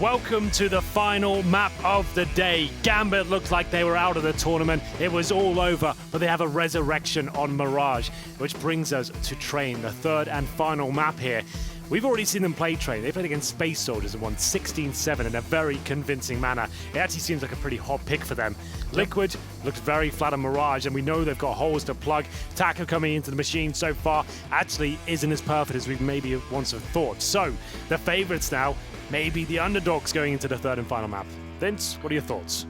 Welcome to the final map of the day. Gambit looked like they were out of the tournament. It was all over, but they have a resurrection on Mirage, which brings us to Train, the third and final map here. We've already seen them play Train. They played against Space Soldiers and won 16-7 in a very convincing manner. It actually seems like a pretty hot pick for them. Liquid looks very flat on Mirage, and we know they've got holes to plug. Taco coming into the machine so far actually isn't as perfect as we maybe once have thought. So, the favorites now, maybe the underdogs going into the third and final map. Vince, what are your thoughts?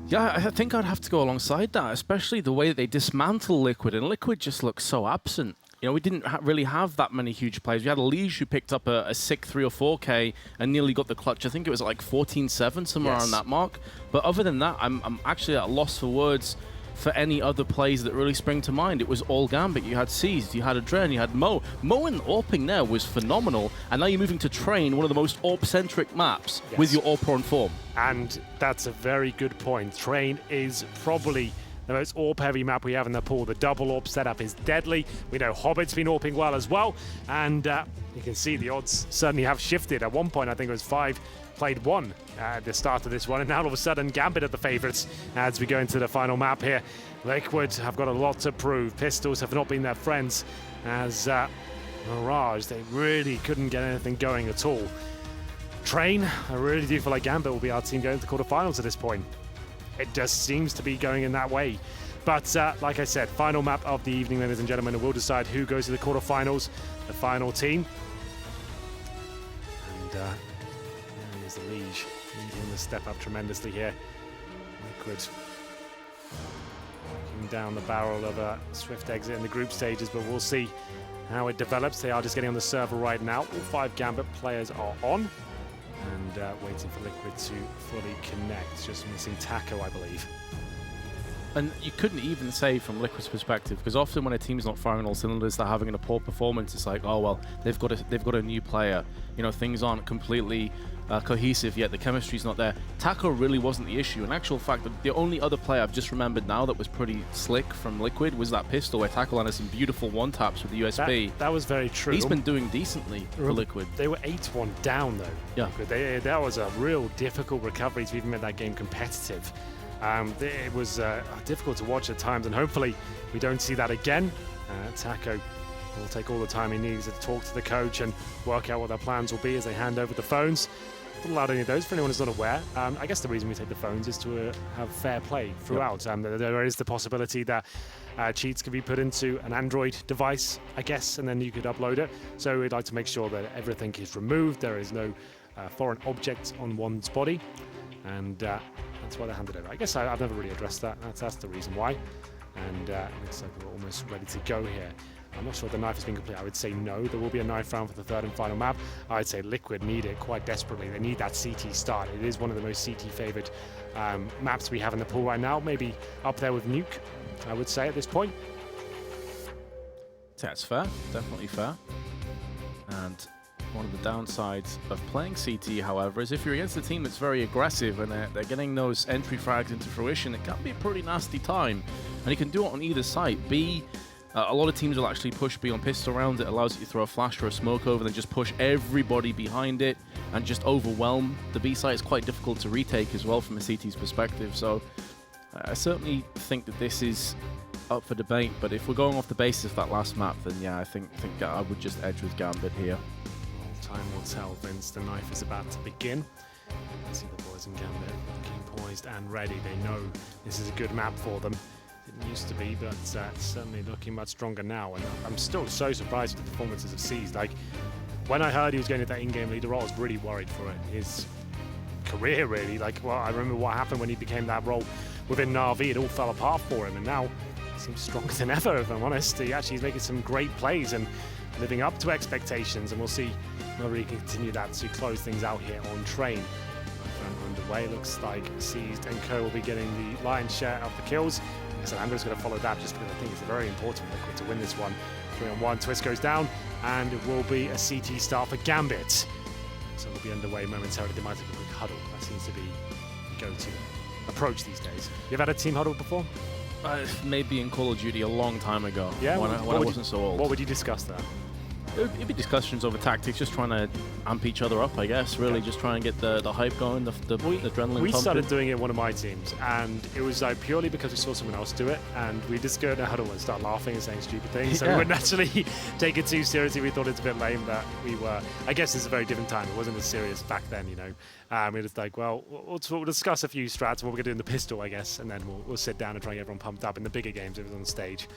Yeah, I think I'd have to go alongside that, especially the way that they dismantle Liquid, and Liquid just looks so absent. You know, we didn't really have that many huge players. We had a Liege who picked up a sick 3 or 4K and nearly got the clutch. I think it was like 14-7, somewhere around that mark. But other than that, I'm actually at a loss for words for any other plays that really spring to mind. It was all Gambit. You had Seized, you had Adren, you had Mo. Mo and AWPing there was phenomenal. And now you're moving to Train, one of the most AWP-centric maps, with your AWP on form. And that's a very good point. Train is probably the most AWP-heavy map we have in the pool. The double AWP setup is deadly. We know Hobbit's been AWPing well as well. And you can see the odds certainly have shifted. At one point, I think it was 5 played 1 at the start of this one, and now all of a sudden Gambit are the favourites as we go into the final map here. Liquid have got a lot to prove. Pistols have not been their friends, as Mirage, they really couldn't get anything going at all. Train, I really do feel like Gambit will be our team going to the quarterfinals at this point. It just seems to be going in that way. But like I said, final map of the evening, ladies and gentlemen, and we'll decide who goes to the quarterfinals, the final team. And is the Liege needing to step up tremendously here. Liquid looking down the barrel of a swift exit in the group stages, but we'll see how it develops. They are just getting on the server right now. All 5 Gambit players are on and waiting for Liquid to fully connect. Just missing Taco, I believe. And you couldn't even say from Liquid's perspective, because often when a team's not firing all cylinders, they're having a poor performance. It's like, oh well, they've got a new player. You know, things aren't completely cohesive yet. The chemistry's not there. Taco really wasn't the issue. In actual fact, the only other player I've just remembered now that was pretty slick from Liquid was that pistol where Taco landed some beautiful one-taps with the USB. That was very true. He's been doing decently for Liquid. They were 8-1 down though. Yeah. That was a real difficult recovery to even make that game competitive. It was difficult to watch at times, and hopefully we don't see that again. Taco will take all the time he needs to talk to the coach and work out what their plans will be as they hand over the phones. Not allowed any of those for anyone who's not aware. I guess the reason we take the phones is to have fair play throughout. There is the possibility that cheats can be put into an Android device, I guess, and then you could upload it. So we'd like to make sure that everything is removed. There is no foreign object on one's body, and that's why they handed it over. I guess I've never really addressed that. That's the reason why. And it looks like we're almost ready to go here. I'm not sure if the knife has been complete. I would say no. There will be a knife round for the third and final map. I'd say Liquid need it quite desperately. They need that CT start. It is one of the most CT favoured maps we have in the pool right now. Maybe up there with Nuke, I would say at this point. That's fair. Definitely fair. And one of the downsides of playing CT, however, is if you're against a team that's very aggressive and they're getting those entry frags into fruition, it can be a pretty nasty time. And you can do it on either side. A lot of teams will actually push B on pistol rounds. It allows you to throw a flash or a smoke over, then just push everybody behind it and just overwhelm the B site. It's quite difficult to retake as well from a CT's perspective. So I certainly think that this is up for debate. But if we're going off the basis of that last map, then yeah, I think I would just edge with Gambit here. Time will tell, Vince. The knife is about to begin. Let's see the boys in Gambit looking poised and ready. They know this is a good map for them. Didn't used to be, but certainly looking much stronger now. And I'm still so surprised with the performances of Seized. Like, when I heard he was going to that in-game leader role, I was really worried for his career, really. Like, well, I remember what happened when he became that role within Na'Vi. It all fell apart for him, and now he seems stronger than ever, if I'm honest. He actually is making some great plays and living up to expectations, and we'll see whether he can continue that to close things out here on Train. Underway, looks like Seized and Co will be getting the lion's share of the kills. So Andrew's going to follow that just because I think it's very important for Liquid to win this one. 3-on-1, Twist goes down, and it will be a CT start for Gambit. So it'll be underway momentarily. They might take a quick huddle. That seems to be the go-to approach these days. You ever had a team huddle before? Maybe in Call of Duty a long time ago. Yeah? When I wasn't so old. What would you discuss there? It'd be discussions over tactics, just trying to amp each other up, I guess. Really, just try and get the hype going, the adrenaline pumping. We started doing it in one of my teams, and it was like purely because we saw someone else do it, and we just go in a huddle and start laughing and saying stupid things. So we wouldn't actually take it too seriously. We thought it's a bit lame, but we were. I guess it's a very different time. It wasn't as serious back then, you know. We're just like, well, we'll discuss a few strats, what we're going to do in the pistol, I guess, and then we'll sit down and try and get everyone pumped up in the bigger games if it was on stage,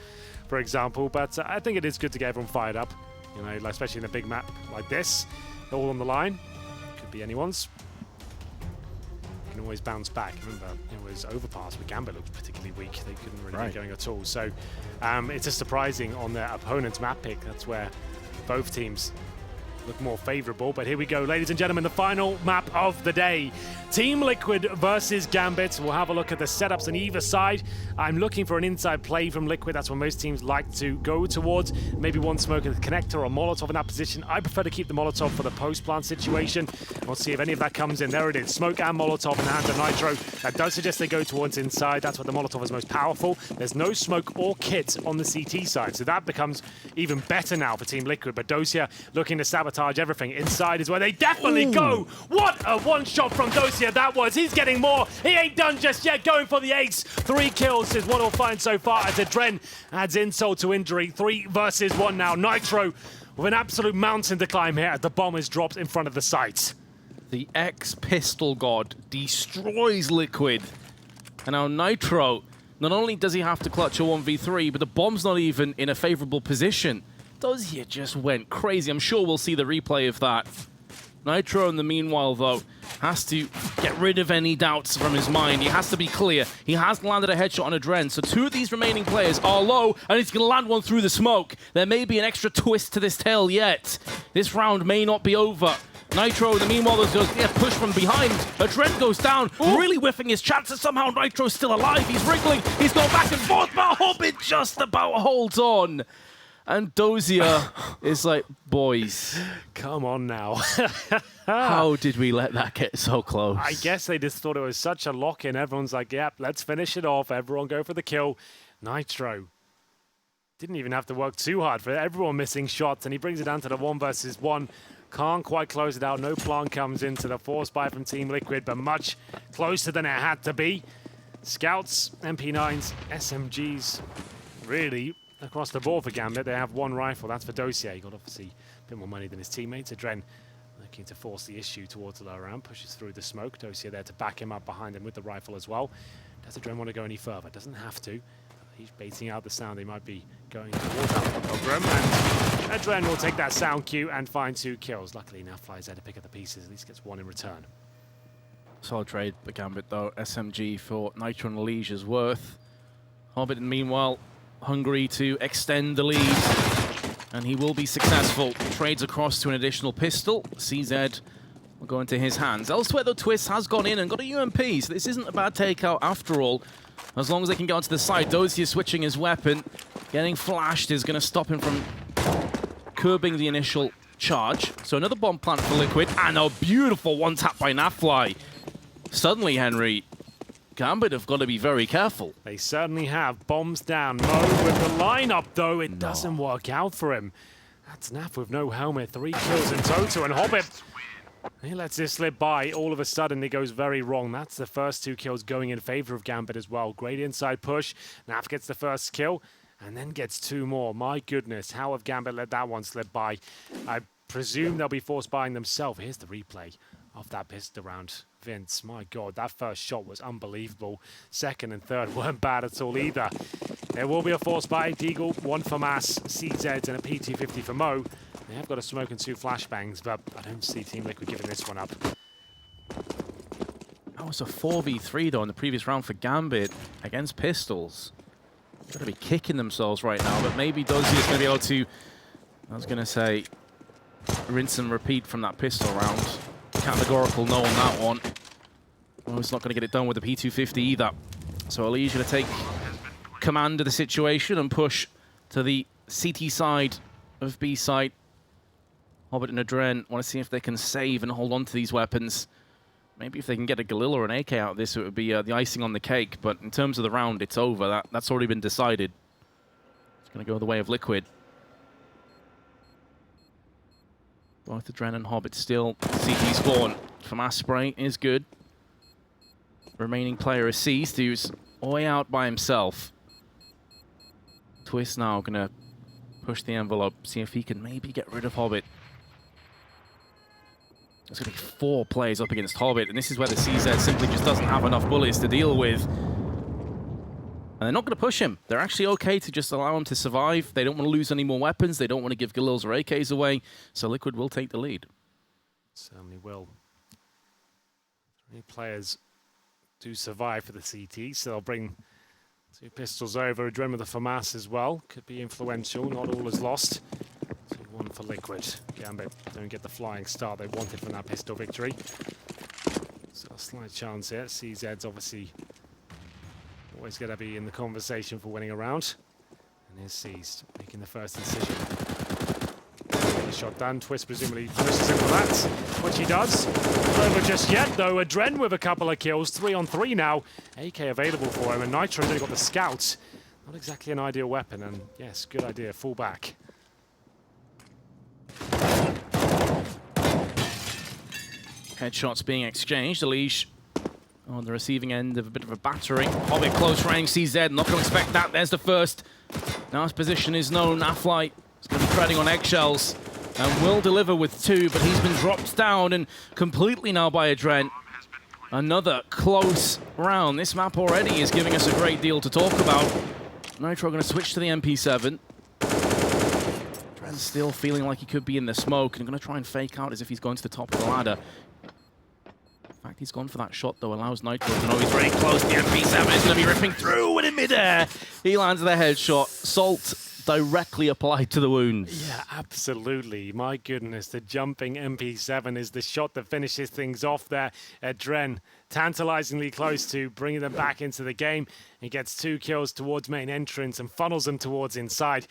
for example. But I think it is good to get everyone fired up. You know, like, especially in a big map like this, all on the line. Could be anyone's. You can always bounce back. Remember, it was Overpass, but Gambit looked particularly weak. They couldn't really get going at all. So it's just surprising on their opponent's map pick. That's where both teams look more favorable. But here we go, ladies and gentlemen, the final map of the day. Team Liquid versus Gambit. We'll have a look at the setups on either side. I'm looking for an inside play from Liquid. That's what most teams like to go towards. Maybe one smoke in the connector or Molotov in that position. I prefer to keep the Molotov for the post-plant situation. We'll see if any of that comes in. There it is, smoke and Molotov in the hands of Nitro. That does suggest they go towards inside. That's what the Molotov is most powerful. There's no smoke or kit on the CT side, so that becomes even better now for Team Liquid. But Dosia looking to sabotage everything. Inside is where they definitely go. What a one-shot from Dosia that was. He's getting more. He ain't done just yet. Going for the ace. 3 kills is what he'll find so far as Adren adds insult to injury. 3 versus 1 now. Nitro with an absolute mountain to climb here as the bomb is dropped in front of the site. The ex-pistol god destroys Liquid. And now Nitro, not only does he have to clutch a 1v3, but the bomb's not even in a favorable position. Dosia just went crazy. I'm sure we'll see the replay of that. Nitro, in the meanwhile, though, has to get rid of any doubts from his mind. He has to be clear. He has landed a headshot on Adren, so 2 of these remaining players are low, and he's going to land one through the smoke. There may be an extra twist to this tale yet. This round may not be over. Nitro, in the meanwhile, goes push from behind. Adren goes down, really whiffing his chances. Somehow Nitro's still alive. He's wriggling. He's going back and forth, but Hobbit just about holds on. And Dosia is like, boys. Come on now. How did we let that get so close? I guess they just thought it was such a lock-in. Everyone's like, yep, let's finish it off. Everyone go for the kill. Nitro didn't even have to work too hard for it. Everyone missing shots, and he brings it down to the 1 versus 1. Can't quite close it out. No plant comes into the force buy from Team Liquid, but much closer than it had to be. Scouts, MP9s, SMGs, really across the board for Gambit. They have 1 rifle. That's for Dosia. He got obviously a bit more money than his teammates. Adren looking to force the issue towards the lower ramp. Pushes through the smoke. Dosia there to back him up behind him with the rifle as well. Does Adren want to go any further? Doesn't have to. He's baiting out the sound. They might be going towards that program. And Adren will take that sound cue and find 2 kills. Luckily, now flies there to pick up the pieces. At least gets 1 in return. Solid trade for Gambit, though. SMG for Nitro and Legion's worth. Hobbit, meanwhile, hungry to extend the lead, and he will be successful. Trades across to an additional pistol. CZ will go into his hands. Elsewhere, though, Twist has gone in and got a UMP, so this isn't a bad takeout after all. As long as they can get onto the side. Dosia switching his weapon. Getting flashed is going to stop him from curbing the initial charge. So another bomb plant for Liquid, and a beautiful one-tap by Nafly. Suddenly, Henry, Gambit have got to be very careful. They certainly have. Bombs down. Mo with the lineup, though. It doesn't work out for him. That's Naf with no helmet. 3 kills in total. And Hobbit, he lets this slip by. All of a sudden, it goes very wrong. That's the first 2 kills going in favor of Gambit as well. Great inside push. Naf gets the first kill and then gets 2 more. My goodness, how have Gambit let that one slip by? I presume they'll be force buying themselves. Here's the replay of that pistol round. Vince, my God, that first shot was unbelievable. Second and third weren't bad at all either. There will be a force buy. Deagle, 1 for Mass, CZ, and a P250 for Mo. They have got a smoke and 2 flashbangs, but I don't see Team Liquid giving this one up. That was a 4v3, though, in the previous round for Gambit against pistols. They're going to be kicking themselves right now, but maybe Dosia is going to be able to, I was going to say, rinse and repeat from that pistol round. Categorical no on that one. Well, it's not going to get it done with the P250 either. So Elijah to take command of the situation and push to the CT side of B side. Hobbit and Adren want to see if they can save and hold on to these weapons. Maybe if they can get a Galil or an AK out of this, it would be the icing on the cake. But in terms of the round, it's over. That's already been decided. It's going to go the way of Liquid. Both the Dren and Hobbit still CT spawn from Asprey is good. Remaining player is Seized, who's way out by himself. Twist now gonna push the envelope, see if he can maybe get rid of Hobbit. There's gonna be 4 players up against Hobbit, and this is where the CZ simply just doesn't have enough bullets to deal with. And they're not going to push him. They're actually okay to just allow him to survive. They don't want to lose any more weapons. They don't want to give Galils or AKs away. So Liquid will take the lead. Certainly will. 3 players do survive for the CT, so they'll bring 2 pistols over. Adren with the FAMAS as well. Could be influential. Not all is lost. 2-1 for Liquid. Gambit don't get the flying start they wanted from that pistol victory. So a slight chance here. CZ's obviously always going to be in the conversation for winning a round. And here's Seized, making the first decision. The shot done. Twist presumably pushes him for that, which he does. Not over just yet, though. Adren with a couple of kills. 3-on-3 now. AK available for him, and Nitro only got the scout. Not exactly an ideal weapon, and yes, good idea. Fall back. Headshots being exchanged. Elish on the receiving end of a bit of a battering. Hobbit close range, CZ, not going to expect that. There's the first. Now his position is known. Aflight is going to be treading on eggshells and will deliver with 2, but he's been dropped down and completely now by Adren. Another close round. This map already is giving us a great deal to talk about. Nitro going to switch to the MP7. Adren's still feeling like he could be in the smoke and going to try and fake out as if he's going to the top of the ladder. In fact, he's gone for that shot, though, allows Nitro to know he's very close. The MP7 is going to be ripping through, and in midair, he lands the headshot. Salt directly applied to the wounds. Yeah, absolutely. My goodness, the jumping MP7 is the shot that finishes things off there. Adren, tantalizingly close to bringing them back into the game. He gets 2 kills towards main entrance and funnels them towards inside.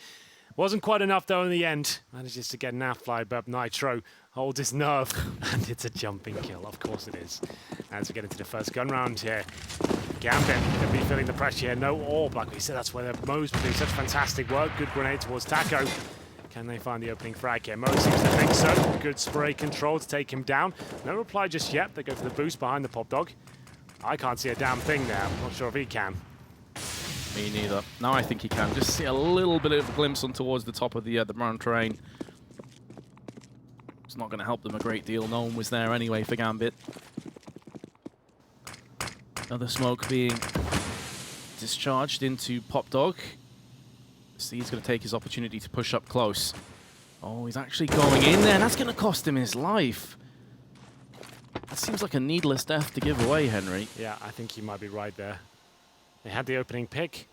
Wasn't quite enough, though, in the end. Manages to get an outfly, but Nitro holds his nerve, and it's a jumping kill. Of course it is. As we get into the first gun round here, Gambit going to be feeling the pressure here. No orb, like we said, that's where the Mo's been doing such fantastic work. Good grenade towards Taco. Can they find the opening frag here? Mo seems to think so. Good spray control to take him down. No reply just yet. They go for the boost behind the Pop Dog. I can't see a damn thing there. I'm not sure if he can. Me neither. Now I think he can. Just see a little bit of a glimpse on towards the top of the brown terrain. It's not going to help them a great deal. No one was there anyway for Gambit. Another smoke being discharged into Pop Dog. He's going to take his opportunity to push up close. Oh, he's actually going in there. That's going to cost him his life. That seems like a needless death to give away, Henry. Yeah, I think you might be right there. They had the opening pick.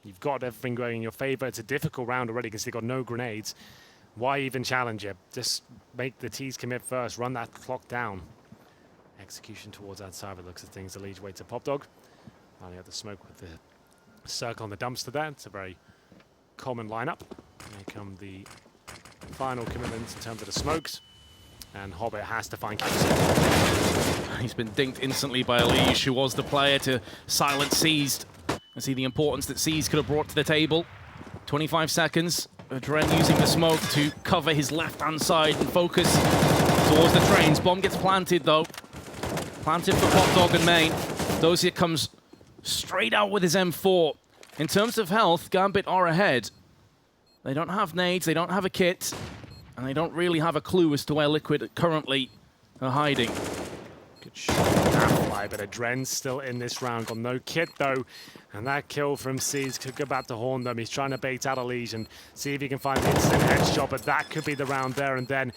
You've got everything going in your favor. It's a difficult round already because they've got no grenades. Why even challenge it? Just make the T's commit first. Run that clock down. Execution towards outside. It looks at things. The lead way to Pop Dog. Finally out the smoke with the circle on the dumpster there. It's a very common lineup. Here come the final commitments in terms of the smokes. And Hobbit has to find Captain. He's been dinked instantly by Elish, who was the player to silence Seized. And see the importance that Seized could have brought to the table. 25 seconds. Adren using the smoke to cover his left-hand side and focus towards the trains. Bomb gets planted, though. Planted for Pop Dog and main. Dozier comes straight out with his M4. In terms of health, Gambit are ahead. They don't have nades, they don't have a kit, and they don't really have a clue as to where Liquid currently are hiding. Good shot. That but Adren's still in this round. Got no kit, though. And that kill from Seized could go back to horn them. He's trying to bait out Elish and see if he can find the instant headshot, but that could be the round there and then.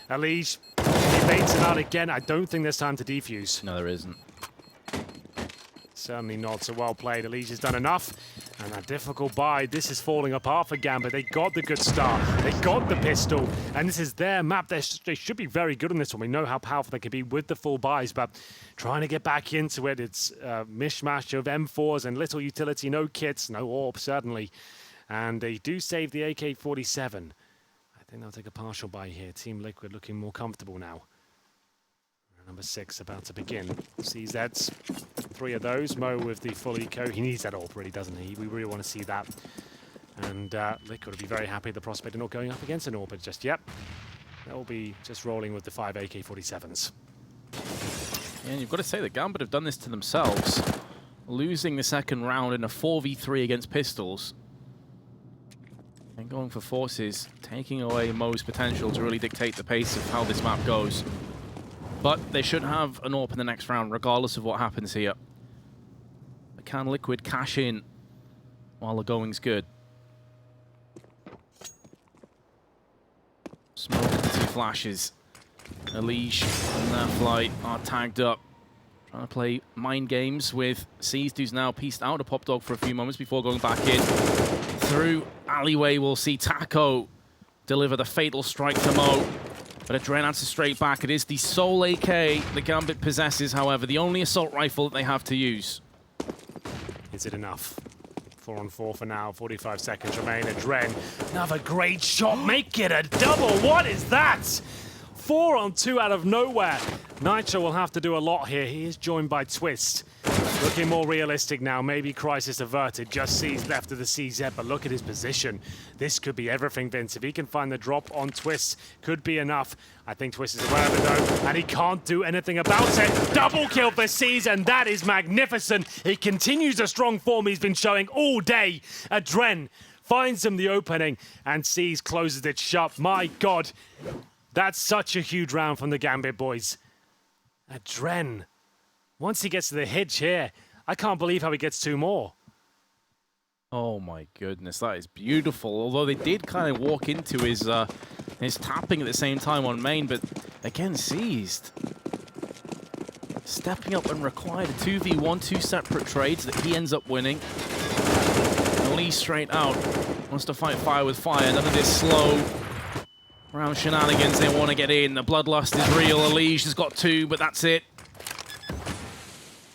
Elish, he baits him out again. I don't think there's time to defuse. No, there isn't. Certainly not. So well played. Elish has done enough. And that difficult buy, this is falling apart for Gambit. They got the good start. They got the pistol. And this is their map. They should be very good on this one. We know how powerful they can be with the full buys, but trying to get back into it, it's a mishmash of M4s and little utility, no kits, no AWP, certainly. And they do save the AK-47. I think they'll take a partial buy here. Team Liquid looking more comfortable now. Number 6 about to begin. CZ's 3 of those. Mo with the full eco. He needs that AWP, really, doesn't he? We really want to see that. And Liquid will be very happy at the prospect of not going up against an AWP just yet. they'll be just rolling with the 5 AK-47s. And you've got to say that Gambit have done this to themselves, losing the second round in a 4v3 against pistols. And going for forces, taking away Mo's potential to really dictate the pace of how this map goes. But they should have an AWP in the next round, regardless of what happens here. But can Liquid cash in while the going's good? Smoke and 2 flashes. Elish and their flight are tagged up. Trying to play mind games with Seized, who's now pieced out of Pop Dog for a few moments before going back in. Through alleyway, we'll see Taco deliver the fatal strike to Mo. But Adren answers straight back. It is the sole AK the Gambit possesses, however, the only assault rifle that they have to use. Is it enough? 4 on 4 for now, 45 seconds remain. Adren, another great shot, make it a double. What is that? 4 on 2 out of nowhere. Nitro will have to do a lot here. He is joined by Twist. Looking more realistic now, maybe crisis averted. Just sees left of the CZ, but look at his position. This could be everything, Vince. If he can find the drop on Twist, could be enough. I think Twist is aware of it though, and he can't do anything about it. Double kill for Seas, and that is magnificent. He continues the strong form he's been showing all day. Adren finds him the opening, and Seas closes it shut. My God, that's such a huge round from the Gambit boys. Adren. Once he gets to the hitch here, I can't believe how he gets 2 more. Oh my goodness, that is beautiful. Although they did kind of walk into his tapping at the same time on main, but again, Seized. Stepping up and required a 2v1, 2 separate trades that he ends up winning. Lee straight out, wants to fight fire with fire. None of this slow round shenanigans. They want to get in. The bloodlust is real. Elish has got 2, but that's it.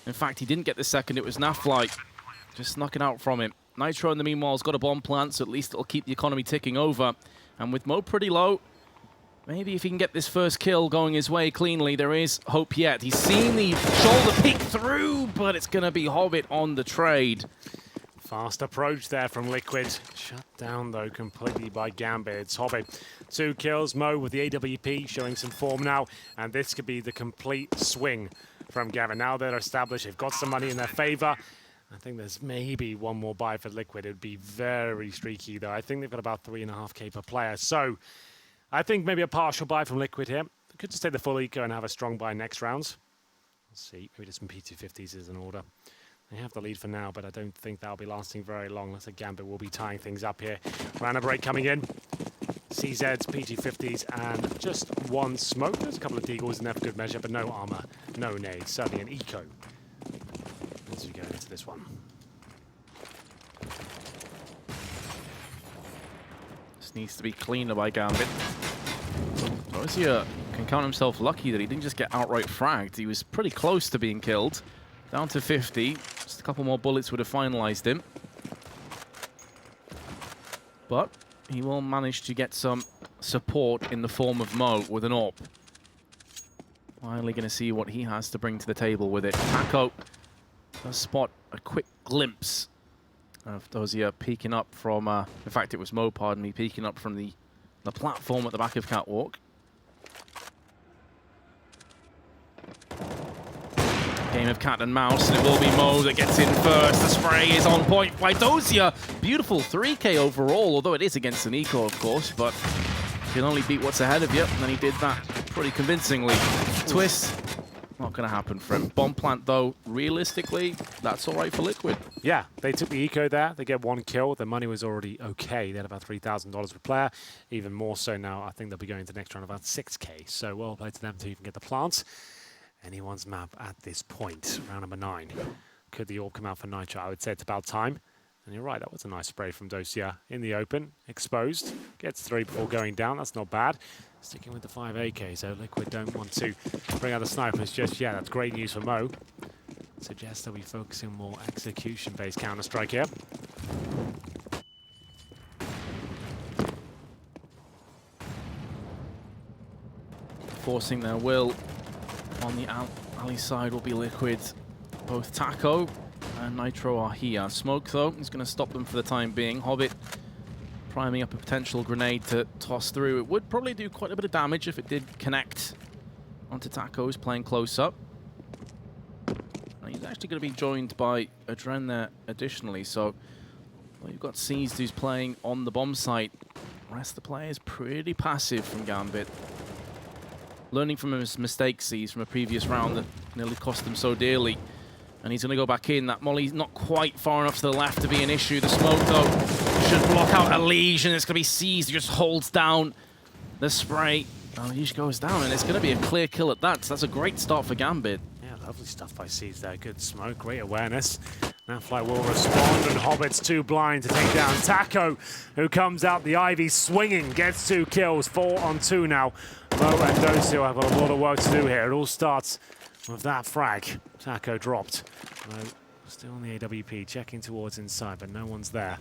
In fact, he didn't get the second. It was Naflight. Just snuck it out from him. Nitro, in the meanwhile, has got a bomb plant, so at least it'll keep the economy ticking over. And with Mo pretty low, maybe if he can get this first kill going his way cleanly, there is hope yet. He's seen the shoulder peek through, but it's going to be Hobbit on the trade. Fast approach there from Liquid. Shut down, though, completely by Gambit. It's Hobbit. 2 kills. Mo with the AWP showing some form now. And this could be the complete swing from Gavin. Now they're established. They've got some money in their favor. I think there's maybe 1 more buy for Liquid. It'd be very streaky, though. I think they've got about 3.5k per player. So I think maybe a partial buy from Liquid here. They could just take the full eco and have a strong buy next rounds. Let's see. Maybe just some P250s is in order. They have the lead for now, but I don't think that'll be lasting very long. Looks like Gambit will be tying things up here. Round break coming in. CZs, P250s, and just 1 smoke. There's a couple of deagles in there for good measure, but no armor, no nades, certainly an eco as we go into this one. This needs to be cleaner by Gambit. Dosia can count himself lucky that he didn't just get outright fragged. He was pretty close to being killed. Down to 50. Just a couple more bullets would have finalized him. But he will manage to get some support in the form of Mo with an AWP. Finally going to see what he has to bring to the table with it. Taco does spot a quick glimpse of Dosia peeking up from... in fact, it was Mo, pardon me, peeking up from the platform at the back of Catwalk. Game of cat and mouse, and it will be Mo that gets in first. The spray is on point by Dosia. Beautiful 3k overall, although it is against an eco, of course, but you can only beat what's ahead of you, and then he did that pretty convincingly. Twist, not going to happen for him. Bomb plant, though, realistically, that's all right for Liquid. Yeah, they took the eco there. They get 1 kill. The money was already okay. They had about $3,000 per player. Even more so now, I think they'll be going to the next round about 6k. So well played to them to even get the plants. Anyone's map at this point. Round number 9. Could the AWP come out for Nitro? I would say it's about time. And you're right, that was a nice spray from Dosia in the open. Exposed. Gets 3 before going down. That's not bad. Sticking with the 5 AK, so Liquid don't want to bring out the snipers just yet. That's great news for Mo. Suggests that we focusing more execution-based Counter-Strike here. Forcing their will. On the alley side will be Liquid. Both Taco and Nitro are here. Smoke, though, is going to stop them for the time being. Hobbit priming up a potential grenade to toss through. It would probably do quite a bit of damage if it did connect onto Taco's playing close up. And he's actually going to be joined by Adren there additionally, so well, you've got Seized who's playing on the bomb site. The rest of the players pretty passive from Gambit. Learning from his mistakes, Seized, from a previous round that nearly cost him so dearly. And he's going to go back in. That molly's not quite far enough to the left to be an issue. The smoke, though, should block out Elige, and it's going to be Seized who just holds down the spray. Elige goes down, and it's going to be a clear kill at that. So that's a great start for Gambit. Yeah, lovely stuff by Seized there. Good smoke, great awareness. Nafly will respond, and Hobbit's too blind to take down Taco, who comes out the Ivy swinging, gets 2 kills, 4 on 2 now. Mo and Docio have got a lot of work to do here. It all starts with that frag. Taco dropped. Still on the AWP, checking towards inside, but no one's there.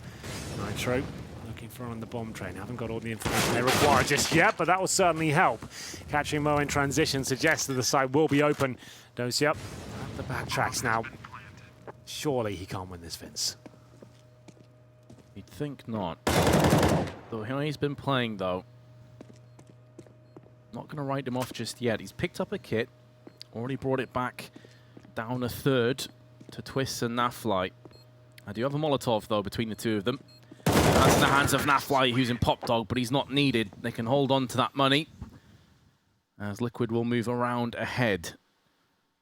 Nitro looking for on the bomb train. Haven't got all the information they require just yet, but that will certainly help. Catching Mo in transition suggests that the site will be open. Docio, the backtracks now. Surely he can't win this, Vince. You'd think not. Though how he's been playing, though, not going to write him off just yet. He's picked up a kit, already brought it back down a third to Twist and Nafly. I do have a Molotov, though, between the two of them. That's in the hands of Nafly, who's in Pop Dog, but he's not needed. They can hold on to that money, as Liquid will move around ahead.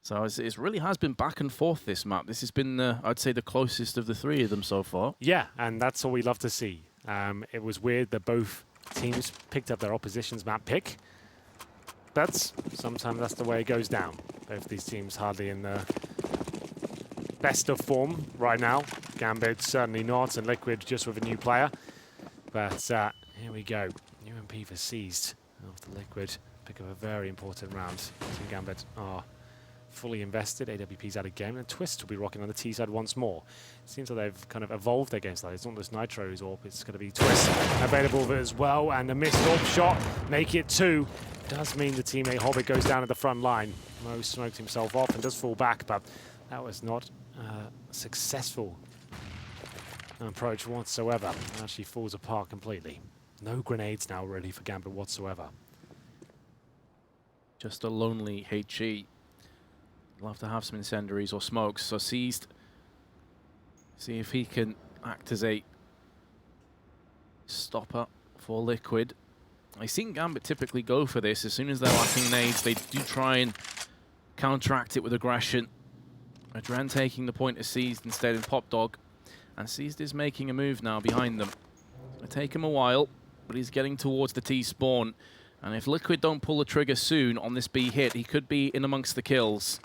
So it really has been back and forth, this map. This has been, I'd say, the closest of the 3 of them so far. Yeah, and that's all we love to see. It was weird that both teams picked up their opposition's map pick. But sometimes that's the way it goes down. Both these teams hardly in the best of form right now. Gambit certainly not, and Liquid just with a new player. But here we go. UMP for Seized after Liquid pick up a very important round. Team Gambit are fully invested. AWP's out of game, and Twist will be rocking on the T side once more. It seems like they've kind of evolved their game style. It's not just Nitro's AWP, it's going to be Twist available as well, and a missed AWP shot, make it 2. Does mean the teammate Hobbit goes down at the front line. Mo smoked himself off and does fall back, but that was not a successful approach whatsoever. It actually falls apart completely. No grenades now really for Gambit whatsoever. Just a lonely HE. We'll have to have some incendiaries or smokes. So Seized, see if he can act as a stopper for Liquid. I've seen Gambit typically go for this. As soon as they're lacking nades, they do try and counteract it with aggression. Adren taking the point of Seized instead in Pop Dog. And Seized is making a move now behind them. It'll take him a while, but he's getting towards the T spawn. And if Liquid don't pull the trigger soon on this B hit, he could be in amongst the kills.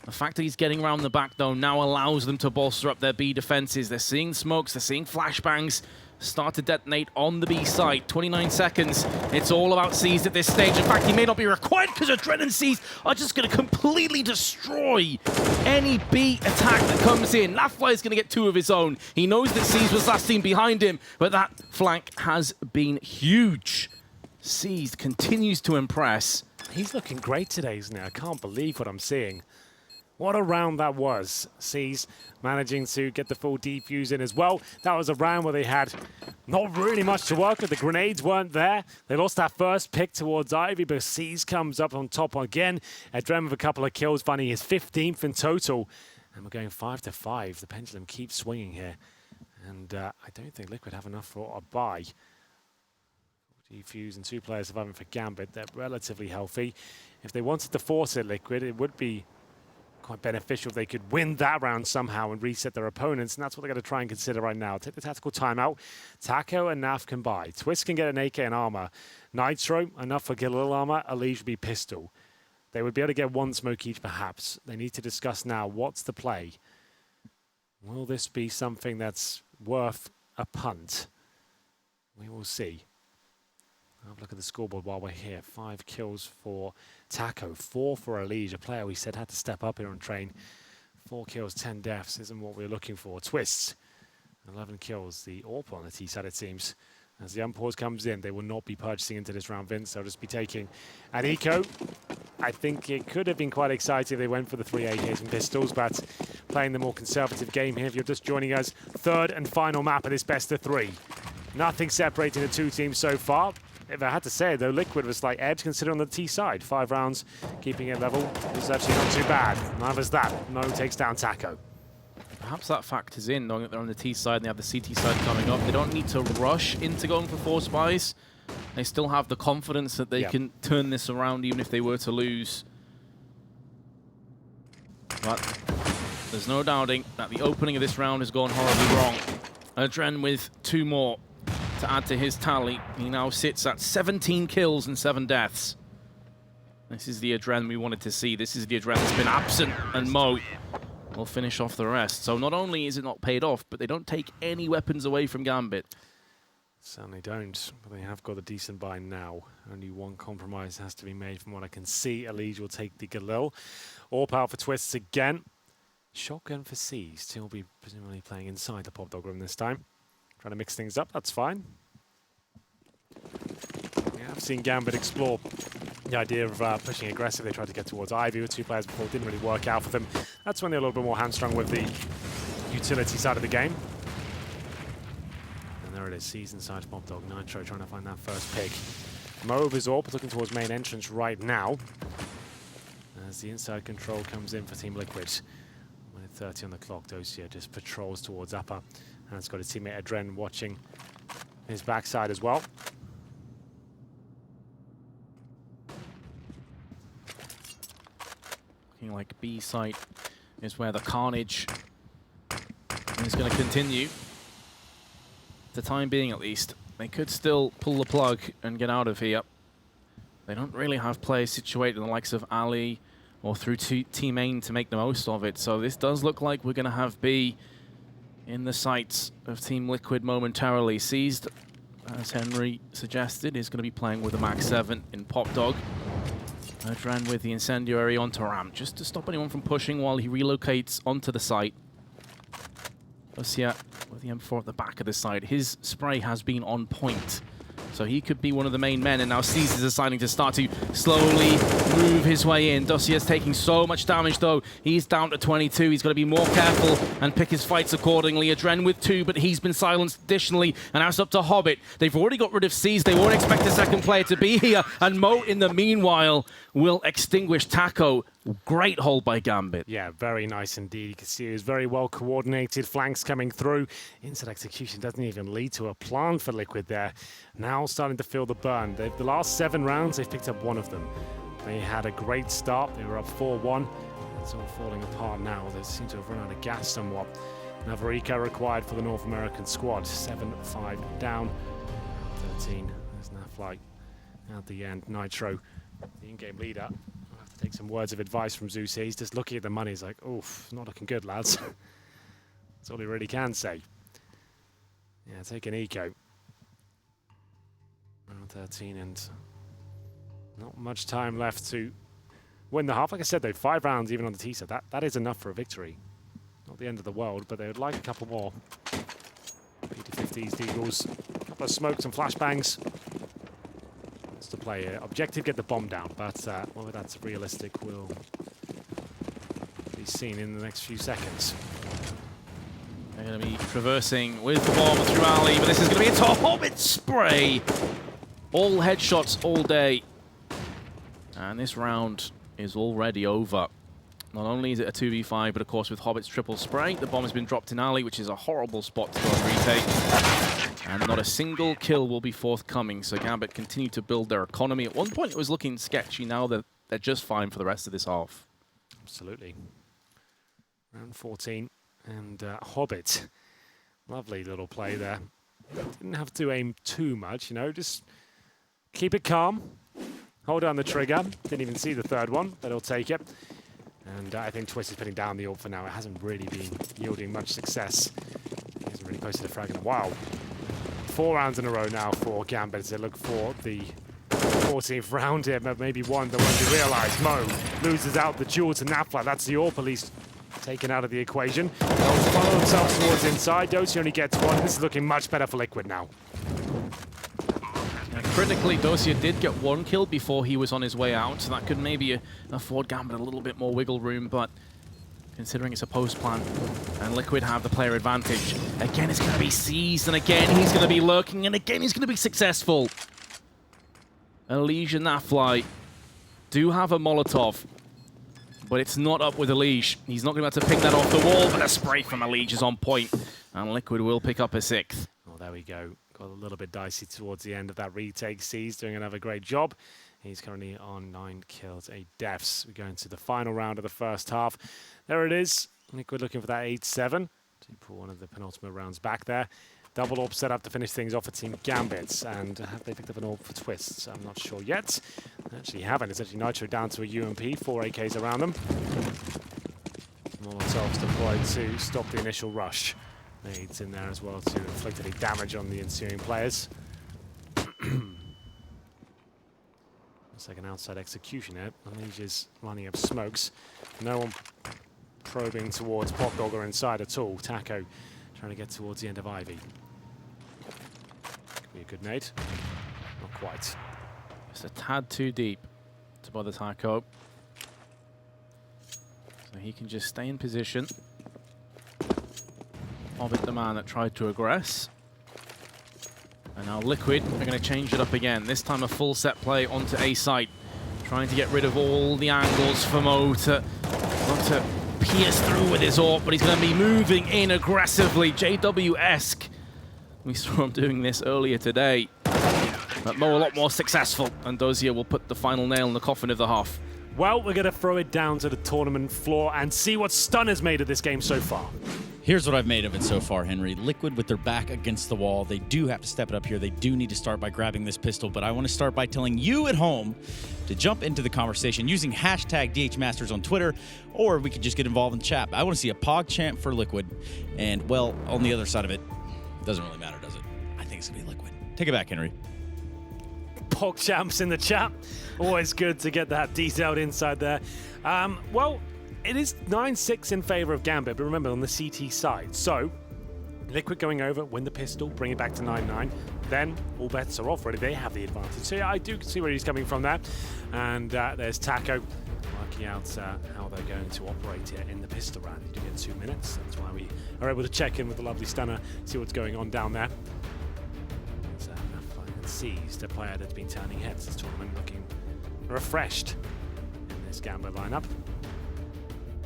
The fact that he's getting around the back, though, now allows them to bolster up their B defenses. They're seeing smokes, they're seeing flashbangs start to detonate on the B site. 29 seconds. It's all about Seized at this stage. In fact, he may not be required because Adren and Seized are just going to completely destroy any B attack that comes in. Nafly is going to get 2 of his own. He knows that Seized was last seen behind him, but that flank has been huge. Seized continues to impress. He's looking great today, isn't he? I can't believe what I'm seeing. What a round that was. Seized managing to get the full defuse in as well. That was a round where they had not really much to work with. The grenades weren't there. They lost that first pick towards Ivy, but Seized comes up on top again. Adren with a couple of kills, finding his 15th in total. And we're going 5-5. The pendulum keeps swinging here. And I don't think Liquid have enough for a buy. Defuse and 2 players surviving for Gambit. They're relatively healthy. If they wanted to force it, Liquid, it would be quite beneficial if they could win that round somehow and reset their opponents, and that's what they're going to try and consider right now. Take the tactical timeout. Taco and Naf can buy. Twist can get an AK and armor. Nitro, enough for get a little armor. Elige would be pistol. They would be able to get 1 smoke each, perhaps. They need to discuss now what's the play. Will this be something that's worth a punt? We will see. Have a look at the scoreboard while we're here. 5 kills for Taco, 4 for Elige, a player we said had to step up here on train. 4 kills, 10 deaths isn't what we're looking for. Twists, 11 kills. The AWP on the T side, it seems. As the unpause comes in, they will not be purchasing into this round, Vince. They'll just be taking an eco. I think it could have been quite exciting if they went for the 3 AKs and pistols, but playing the more conservative game here. If you're just joining us, 3rd and final map of this best of 3. Nothing separating the two teams so far. If I had to say, though, Liquid was like edge considering on the T side. 5 rounds, keeping it level is actually not too bad. Neither's that. Mo takes down Taco. Perhaps that factors in, knowing that they're on the T side and they have the CT side coming up. They don't need to rush into going for 4 spies. They still have the confidence that they can turn this around even if they were to lose. But there's no doubting that the opening of this round has gone horribly wrong. Adren with 2 more to add to his tally. He now sits at 17 kills and 7 deaths. This is the Adren we wanted to see. This is the Adren that's been absent, and Mo will finish off the rest. So not only is it not paid off, but they don't take any weapons away from Gambit. Certainly don't, but they have got a decent buy now. Only one compromise has to be made from what I can see. Elige will take the Galil. All power for Twists again. Shotgun for C's. Still be presumably playing inside the Pop Dog room this time. Trying to mix things up, that's fine. Yeah, I've seen Gambit explore the idea of pushing aggressive. They tried to get towards Ivy with 2 players before. Didn't really work out for them. That's when they're a little bit more hamstrung with the utility side of the game. And there it is, C's inside Pop Dog. Nitro trying to find that first pick. Mo of his AWP looking towards main entrance right now. As the inside control comes in for Team Liquid. 30 on the clock, Dosia just patrols towards upper. And it's got his teammate Adren watching his backside as well. Looking like B site is where the carnage is going to continue. For the time being, at least. They could still pull the plug and get out of here. They don't really have players situated in the likes of Ali or through Team Main to make the most of it. So this does look like we're going to have B in the sights of Team Liquid momentarily. Seized, as Henry suggested, is going to be playing with a Max 7 in Pop Dog. Adren with the incendiary onto Ram, just to stop anyone from pushing while he relocates onto the site. Dosia with the M4 at the back of the site. His spray has been on point. So he could be one of the main men, and now Cease is deciding to start to slowly move his way in. Dossier's taking so much damage, though. He's down to 22. He's got to be more careful and pick his fights accordingly. Adren with 2, but he's been silenced additionally, and now it's up to Hobbit. They've already got rid of Cease. They won't expect a second player to be here, and Mo, in the meanwhile, will extinguish Taco. Great hold by Gambit. Yeah, very nice indeed. You can see it was very well coordinated. Flanks coming through. Inside execution doesn't even lead to a plan for Liquid there. Now starting to feel the burn. The last 7 rounds, they've picked up 1 of them. They had a great start. They were up 4-1. It's all falling apart now. They seem to have run out of gas somewhat. Another eco required for the North American squad. 7-5 down. 13. There's Naflight at the end. Nitro, the in-game leader. Take some words of advice from Zeus here. He's just looking at the money. He's like, oof, not looking good, lads. That's all he really can say. Yeah, take an eco. Round 13 and not much time left to win the half. Like I said, though, 5 rounds even on the T-set. That is enough for a victory. Not the end of the world, but they would like a couple more. P250s, Deagles, a couple of smokes and flashbangs. To play here. Objective, get the bomb down, but whether that's realistic will be seen in the next few seconds. They're going to be traversing with the bomb through alley, but this is going to be a top Hobbit spray. All headshots all day. And this round is already over. Not only is it a 2v5, but of course with Hobbit's triple spray, the bomb has been dropped in alley, which is a horrible spot to go and retake. And not a single kill will be forthcoming, so Gambit continue to build their economy. At one point it was looking sketchy, now they're just fine for the rest of this half. Absolutely. Round 14, and Hobbit. Lovely little play there. Didn't have to aim too much, you know, just keep it calm. Hold down the trigger. Didn't even see the 3rd one, but he'll take it. And I think Twist is putting down the AWP for now. It hasn't really been yielding much success. He hasn't really posted a frag in a while. 4 rounds in a row now for Gambit as they look for the 14th round here, but maybe one that won't be realised. Mo loses out the duel to Nafla. That's the AWP police taken out of the equation. They'll follow themselves towards inside. Dosia only gets 1. This is looking much better for Liquid now. Critically, Dosia did get 1 kill before he was on his way out, so that could maybe afford Gambit a little bit more wiggle room, but considering it's a post plan, and Liquid have the player advantage. Again, it's going to be seized, and again, he's going to be lurking, and again, he's going to be successful. Elige and Nafly do have a Molotov, but it's not up with Elige. He's not going to be able to pick that off the wall, but a spray from Elige is on point, and Liquid will pick up a 6th. Well, there we go. Got a little bit dicey towards the end of that retake. C's doing another great job. He's currently on 9 kills, 8 deaths. We go into the final round of the first half. There it is. Liquid looking for that 8-7 to pull one of the penultimate rounds back there. Double AWP set up to finish things off for Team Gambit. And have they picked up an AWP for Twists? I'm not sure yet. They actually haven't. It's actually Nitro down to a UMP, 4 AKs around them. Molotovs deployed to stop the initial rush. Nades in there as well to inflict any damage on the ensuing players. Looks like an outside execution here. Elige is lining up smokes. No one probing towards Popdog or inside at all. Taco trying to get towards the end of Ivy. Could be a good nade. Not quite. Just a tad too deep to bother Taco. So he can just stay in position. Hobbit, the man that tried to aggress. And now Liquid are going to change it up again. This time a full set play onto A site. Trying to get rid of all the angles for Mo to want to pierce through with his AWP, but he's going to be moving in aggressively, JW-esque. We saw him doing this earlier today. But Mo a lot more successful, and Dozier will put the final nail in the coffin of the half. Well, we're going to throw it down to the tournament floor and see what Stun has made of this game so far. Here's what I've made of it so far, Henry. Liquid with their back against the wall. They do have to step it up here. They do need to start by grabbing this pistol, but I want to start by telling you at home to jump into the conversation using hashtag DHMasters on Twitter, or we could just get involved in chat. I want to see a POG chant for Liquid, and, well, on the other side of it, doesn't really matter, does it? I think it's going to be Liquid. Take it back, Henry. POG champs in the chat. Always good to get that detailed inside there. Well, it is 9-6 in favor of Gambit, but remember, on the CT side. So, Liquid going over, win the pistol, bring it back to 9-9. Then, all bets are off, really. They have the advantage. So, yeah, I do see where he's coming from there. And there's Taco working out how they're going to operate here in the pistol round. You do get 2 minutes. That's why we are able to check in with the lovely Stunner, see what's going on down there. It's seized a player that's been turning heads this tournament, looking refreshed in this Gambit lineup.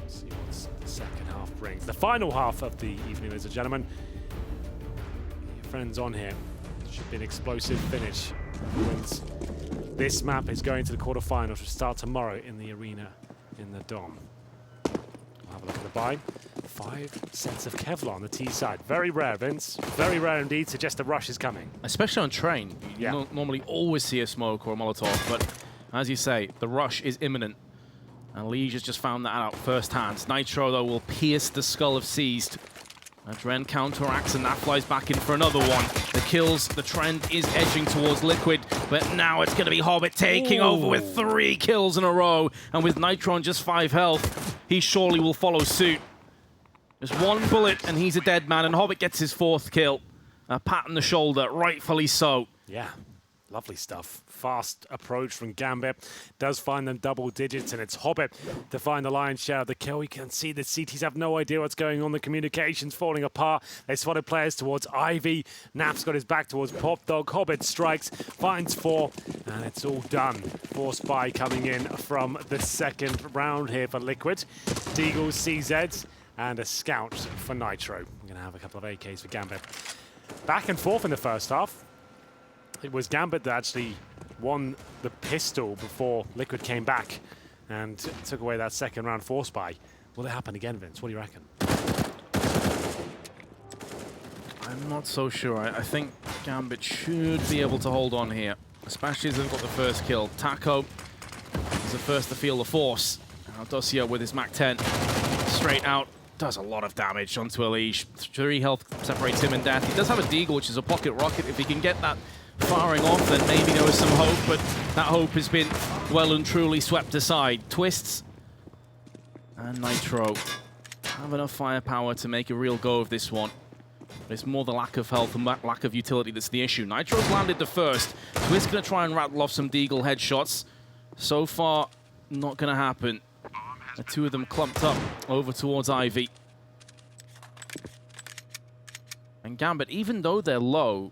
See what the second half brings. The final half of the evening, ladies and gentlemen. Your friends on here. Should be an explosive finish. Wins. This map is going to the quarterfinals, which start tomorrow in the arena in the Dom. We'll have a look at the buy. 5 sets of Kevlar on the T side. Very rare, Vince. Very rare indeed. Suggests the rush is coming. Especially on train. You normally always see a smoke or a Molotov, but as you say, the rush is imminent. And Elige has just found that out firsthand. Nitro, though, will pierce the skull of Seized. Dren counteracts, and that flies back in for another one. The kills, the trend is edging towards Liquid, but now it's going to be Hobbit taking over with 3 kills in a row. And with Nitro on just 5 health, he surely will follow suit. Just 1 bullet, and he's a dead man, and Hobbit gets his 4th kill. A pat on the shoulder, rightfully so. Yeah. Lovely stuff. Fast approach from Gambit. Does find them double digits, and it's Hobbit to find the lion's share of the kill. We can see the CTs have no idea what's going on. The communication's falling apart. They swatted players towards Ivy. Nap's got his back towards Popdog. Hobbit strikes, finds 4, and it's all done. 4 spy coming in from the second round here for Liquid. Deagles, CZs, and a scout for Nitro. We're going to have a couple of AKs for Gambit. Back and forth in the first half. It was Gambit that actually won the pistol before Liquid came back and took away that second round 4 spy. Will it happen again, Vince? What do you reckon? I'm not so sure. I think Gambit should be able to hold on here, especially as they've got the first kill. Taco is the first to feel the force. Now Dozier with his MAC-10 straight out. Does a lot of damage onto Elige. 3 health separates him and death. He does have a Deagle, which is a pocket rocket. If he can get that firing off, then maybe there was some hope, but that hope has been well and truly swept aside. Twists and Nitro have enough firepower to make a real go of this one. But it's more the lack of health and lack of utility that's the issue. Nitro's landed the first. Twist going to try and rattle off some Deagle headshots. So far, not going to happen. The two of them clumped up over towards Ivy. And Gambit, even though they're low,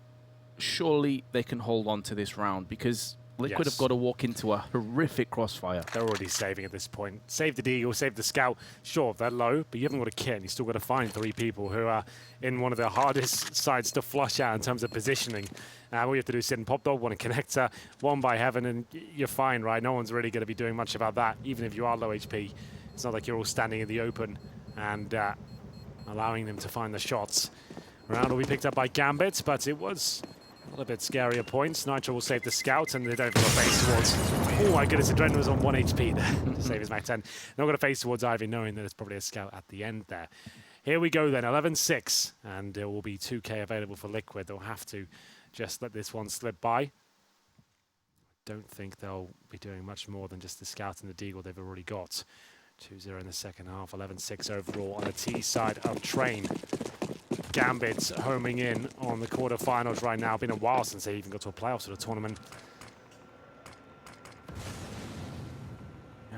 surely they can hold on to this round because Liquid have got to walk into a horrific crossfire. They're already saving at this point. Save the Deagle, save the Scout. Sure, they're low, but you haven't got a kit, and you still got to find 3 people who are in one of the hardest sides to flush out in terms of positioning. All you have to do is sit and pop dog, one and connect one by heaven, and you're fine, right? No one's really going to be doing much about that, even if you are low HP. It's not like you're all standing in the open and allowing them to find the shots. Round will be picked up by Gambit, but it was a little bit scarier points. Nitro will save the Scout, and they don't even got to face towards. Oh my goodness, Adrenaline was on 1 HP there to save his Mac 10. Not going to face towards Ivy, knowing that it's probably a Scout at the end there. Here we go then, 11-6, and there will be 2K available for Liquid. They'll have to just let this one slip by. Don't think they'll be doing much more than just the Scout and the Deagle they've already got. 2-0 in the second half, 11-6 overall on the T side of Train. Gambit homing in on the quarterfinals right now. Been a while since they even got to a playoffs of the tournament.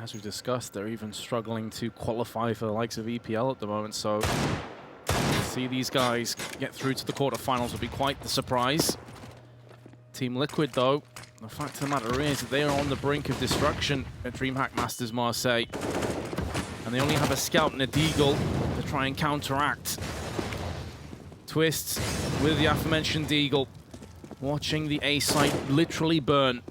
As we've discussed, they're even struggling to qualify for the likes of EPL at the moment, so to see these guys get through to the quarterfinals would be quite the surprise. Team Liquid, though, the fact of the matter is that they are on the brink of destruction at DreamHack Masters Marseille, and they only have a Scout and a Deagle to try and counteract. Twists with the aforementioned Deagle, watching the A site literally burn.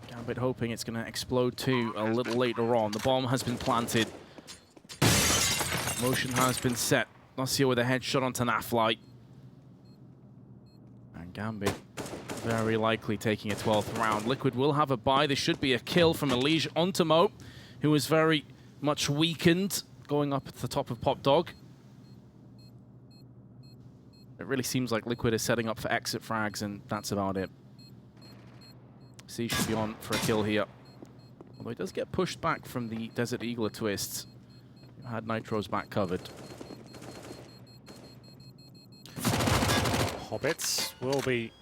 Gambit hoping it's going to explode too a little later on. The bomb has been planted. Motion has been set. Lucio with a headshot onto Naflight. And Gambit very likely taking a 12th round. Liquid will have a bye. There should be a kill from Elige onto Mo, who was very much weakened going up at the top of Pop Dog. It really seems like Liquid is setting up for exit frags, and that's about it. C should be on for a kill here. Although he does get pushed back from the Desert Eagle twists. Had Nitro's back covered. Hobbits will be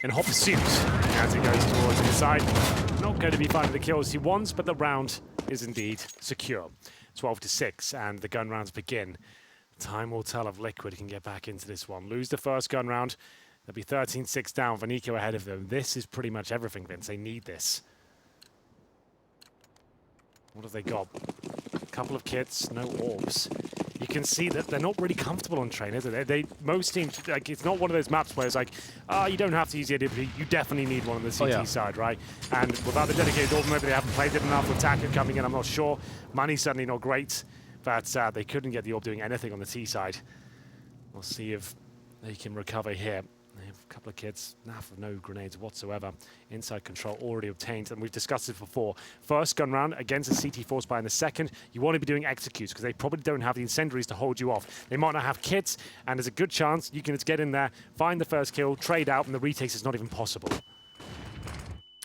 in hot pursuit as he goes towards the side. Not going to be finding the kills he wants, but the round is indeed secure. 12-6, and the gun rounds begin. Time will tell if Liquid can get back into this one. Lose the first gun round. They'll be 13-6 down. Vanico ahead of them. This is pretty much everything, Vince. They need this. What have they got? A couple of kits, no orbs. You can see that they're not really comfortable on Train, is it? Most teams, like, it's not one of those maps where it's like, you don't have to use the AWP. You definitely need one on the CT side, right? And without the dedicated orb, maybe they haven't played it enough. With Taka coming in, I'm not sure. Money's certainly not great. But they couldn't get the orb doing anything on the T side. We'll see if they can recover here. They have a couple of kits, no grenades whatsoever. Inside control already obtained, and we've discussed this before. First gun round against a CT force buy in the second. You want to be doing executes because they probably don't have the incendiaries to hold you off. They might not have kits, and there's a good chance you can just get in there, find the first kill, trade out, and the retakes is not even possible.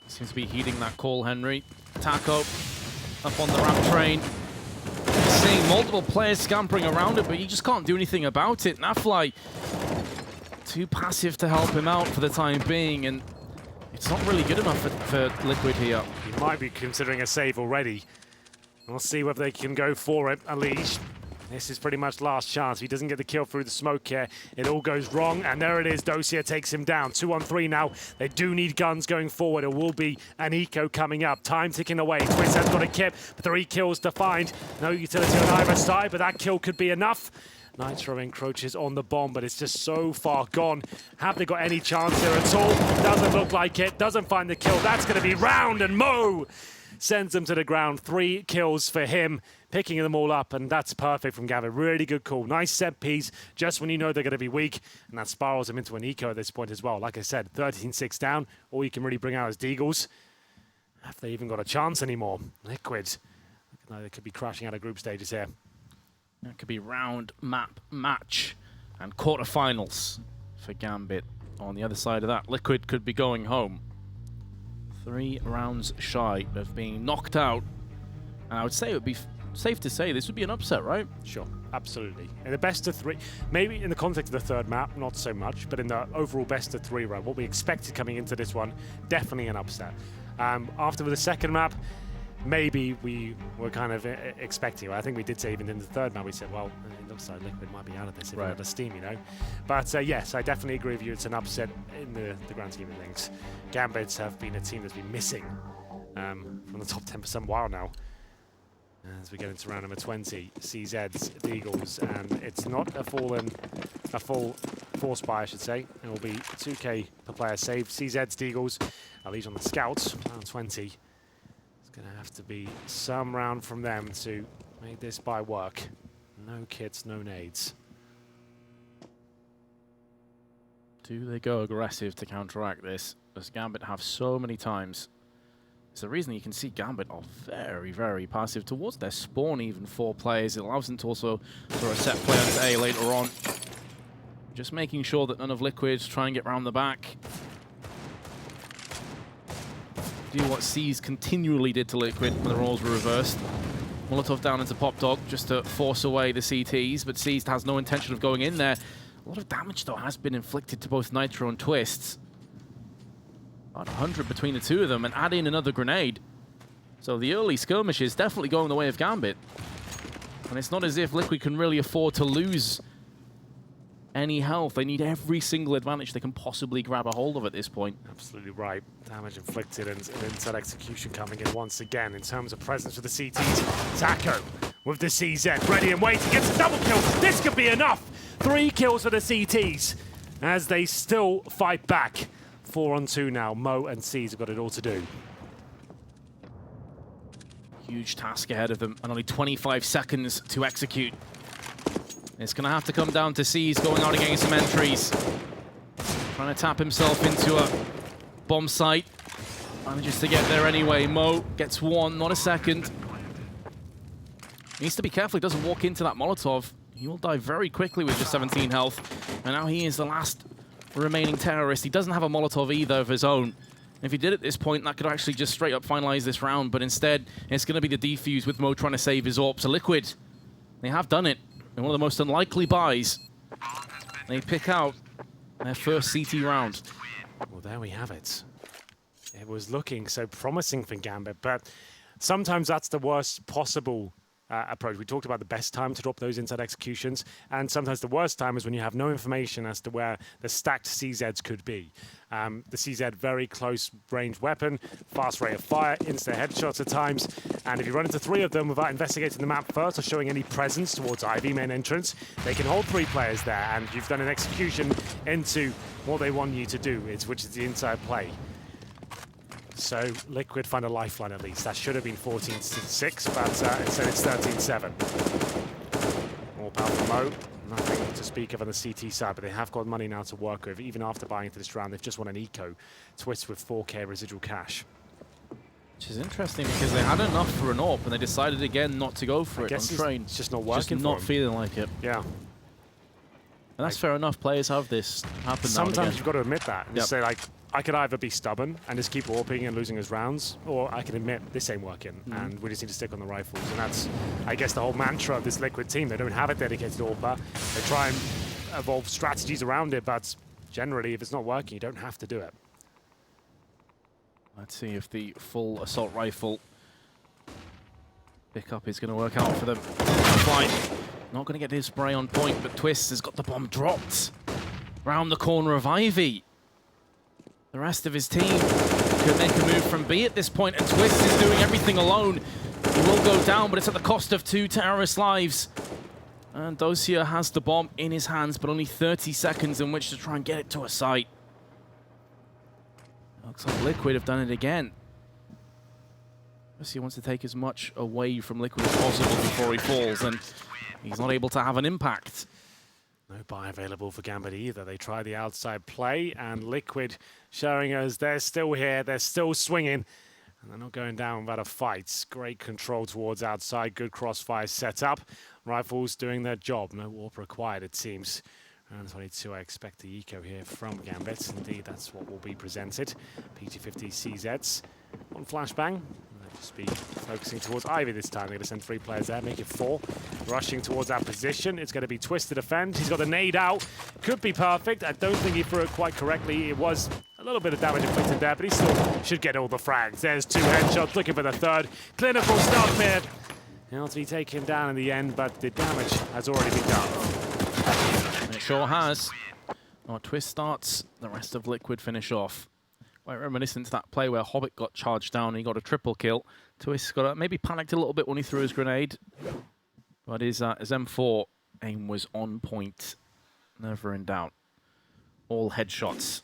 Seems to be heeding that call, Henry. Taco up on the ramp Train. Seeing multiple players scampering around it, but you just can't do anything about it. Nafly too passive to help him out for the time being, and it's not really good enough for Liquid here. He might be considering a save already. We'll see whether they can go for it. Elige, this is pretty much last chance. If he doesn't get the kill through the smoke here, it all goes wrong, and there it is. Dossier takes him down. 2-on-3 now. They do need guns going forward. It will be an eco coming up. Time ticking away. Twist has got a kip. 3 kills to find. No utility on either side, but that kill could be enough. Nitro encroaches on the bomb, but it's just so far gone. Have they got any chance here at all? Doesn't look like it. Doesn't find the kill. That's going to be round, and Mo sends them to the ground. 3 kills for him, picking them all up, and that's perfect from Gambit. Really good call. Nice set piece, just when you know they're going to be weak, and that spirals them into an eco at this point as well. Like I said, 13-6 down. All you can really bring out is Deagles. Have they even got a chance anymore? Liquid, they could be crashing out of group stages here. That could be round, map, match, and quarterfinals for Gambit. On the other side of that, Liquid could be going home. 3 rounds shy of being knocked out. And I would say it would be safe to say this would be an upset, right? Sure, absolutely. In the best of 3, maybe in the context of the third map, not so much, but in the overall best of 3 round, what we expected coming into this one, definitely an upset. After the second map, maybe we were kind of expecting. I think we did say even in the third map, we said, well, it looks like Liquid might be out of this if right. Out of steam, you know. But yes, I definitely agree with you. It's an upset in the grand scheme of things. Gambits have been a team that's been missing from the top 10 for some while now. As we get into round number 20, CZ's, the Eagles, and it's not a full force buy, I should say. It will be 2k per player saved. CZ's, the Eagles, at least on the scouts, round 20. It's going to have to be some round from them to make this buy work. No kits, no nades. Do they go aggressive to counteract this? Does Gambit have so many times? It's the reason you can see Gambit are very, very passive towards their spawn, even 4 players. It allows them to also throw a set play onto A later on. Just making sure that none of Liquid try and get round the back. Do what C's continually did to Liquid when the roles were reversed. Molotov down into Pop Dog just to force away the CTs, but C's has no intention of going in there. A lot of damage, though, has been inflicted to both Nitro and Twists. About 100 between the two of them, and add in another grenade. So the early skirmish is definitely going the way of Gambit. And it's not as if Liquid can really afford to lose any health. They need every single advantage they can possibly grab a hold of at this point. Absolutely right. Damage inflicted and inside execution coming in once again in terms of presence for the CTs. Taco with the CZ, ready and waiting, gets a double kill. This could be enough. 3 kills for the CTs as they still fight back. 4 on 2 now. Mo and C's have got it all to do. Huge task ahead of them, and only 25 seconds to execute. It's going to have to come down to C's going out against some entries. Trying to tap himself into a bomb site. Manages to get there anyway. Mo gets 1, not a second. Needs to be careful he doesn't walk into that Molotov. He will die very quickly with just 17 health. And now he is the last remaining terrorist. He doesn't have a Molotov either of his own. If he did at this point, that could actually just straight up finalize this round, but instead, it's going to be the defuse with Mo trying to save his AWP. So Liquid, they have done it. In one of the most unlikely buys, they pick out their first CT round. Well, there we have it. It was looking so promising for Gambit, but sometimes that's the worst possible approach. We talked about the best time to drop those inside executions, and sometimes the worst time is when you have no information as to where the stacked CZs could be. The CZ, very close range weapon, fast rate of fire, instant headshots at times, and if you run into 3 of them without investigating the map first or showing any presence towards Ivy main entrance, they can hold 3 players there, and you've done an execution into what they want you to do, which is the inside play. So Liquid find a lifeline at least. That should have been 14-6, but instead it's 13-7. More power from Mo. Nothing to speak of on the CT side, but they have got money now to work with. Even after buying into this round, they've just won an eco. Twist with 4k residual cash. Which is interesting because they had enough for an AWP, and they decided again not to go for it on train. It's just not working. Just not feeling like it. Yeah. And that's fair enough. Players have this happen now and again. Sometimes you've got to admit that and just say, like, I could either be stubborn and just keep warping and losing his rounds, or I can admit this ain't working and we just need to stick on the rifles. And that's, I guess, the whole mantra of this Liquid team. They don't have a dedicated AWPer. They try and evolve strategies around it, but generally, if it's not working, you don't have to do it. Let's see if the full assault rifle pickup is going to work out for them. Fine. Not going to get his spray on point, but Twist has got the bomb dropped round the corner of Ivy. The rest of his team could make a move from B at this point, and Twist is doing everything alone. He will go down, but it's at the cost of 2 terrorist lives. And Dossier has the bomb in his hands, but only 30 seconds in which to try and get it to a site. Looks like Liquid have done it again. Dossier wants to take as much away from Liquid as possible before he falls, and he's not able to have an impact. No buy available for Gambit either. They try the outside play, and Liquid showing us they're still here, they're still swinging, and they're not going down without a fight. Great control towards outside, good crossfire set up. Rifles doing their job. No warp required, it seems. Round 22, I expect the eco here from Gambit. Indeed, that's what will be presented. PT50 CZs on flashbang. Just be focusing towards Ivy this time. They're going to send 3 players there, make it 4. Rushing towards that position. It's going to be Twist to defend. He's got the nade out. Could be perfect. I don't think he threw it quite correctly. It was A little bit of damage inflicted there, but he still should get all the frags. There's 2 headshots, looking for the 3rd. Clinical stuff here. He'll be taken down in the end, but the damage has already been done. And it sure has. Oh, Twist starts, the rest of Liquid finish off. Quite reminiscent to that play where Hobbit got charged down and he got a triple kill. Twist got maybe panicked a little bit when he threw his grenade. But his M4 aim was on point. Never in doubt. All headshots.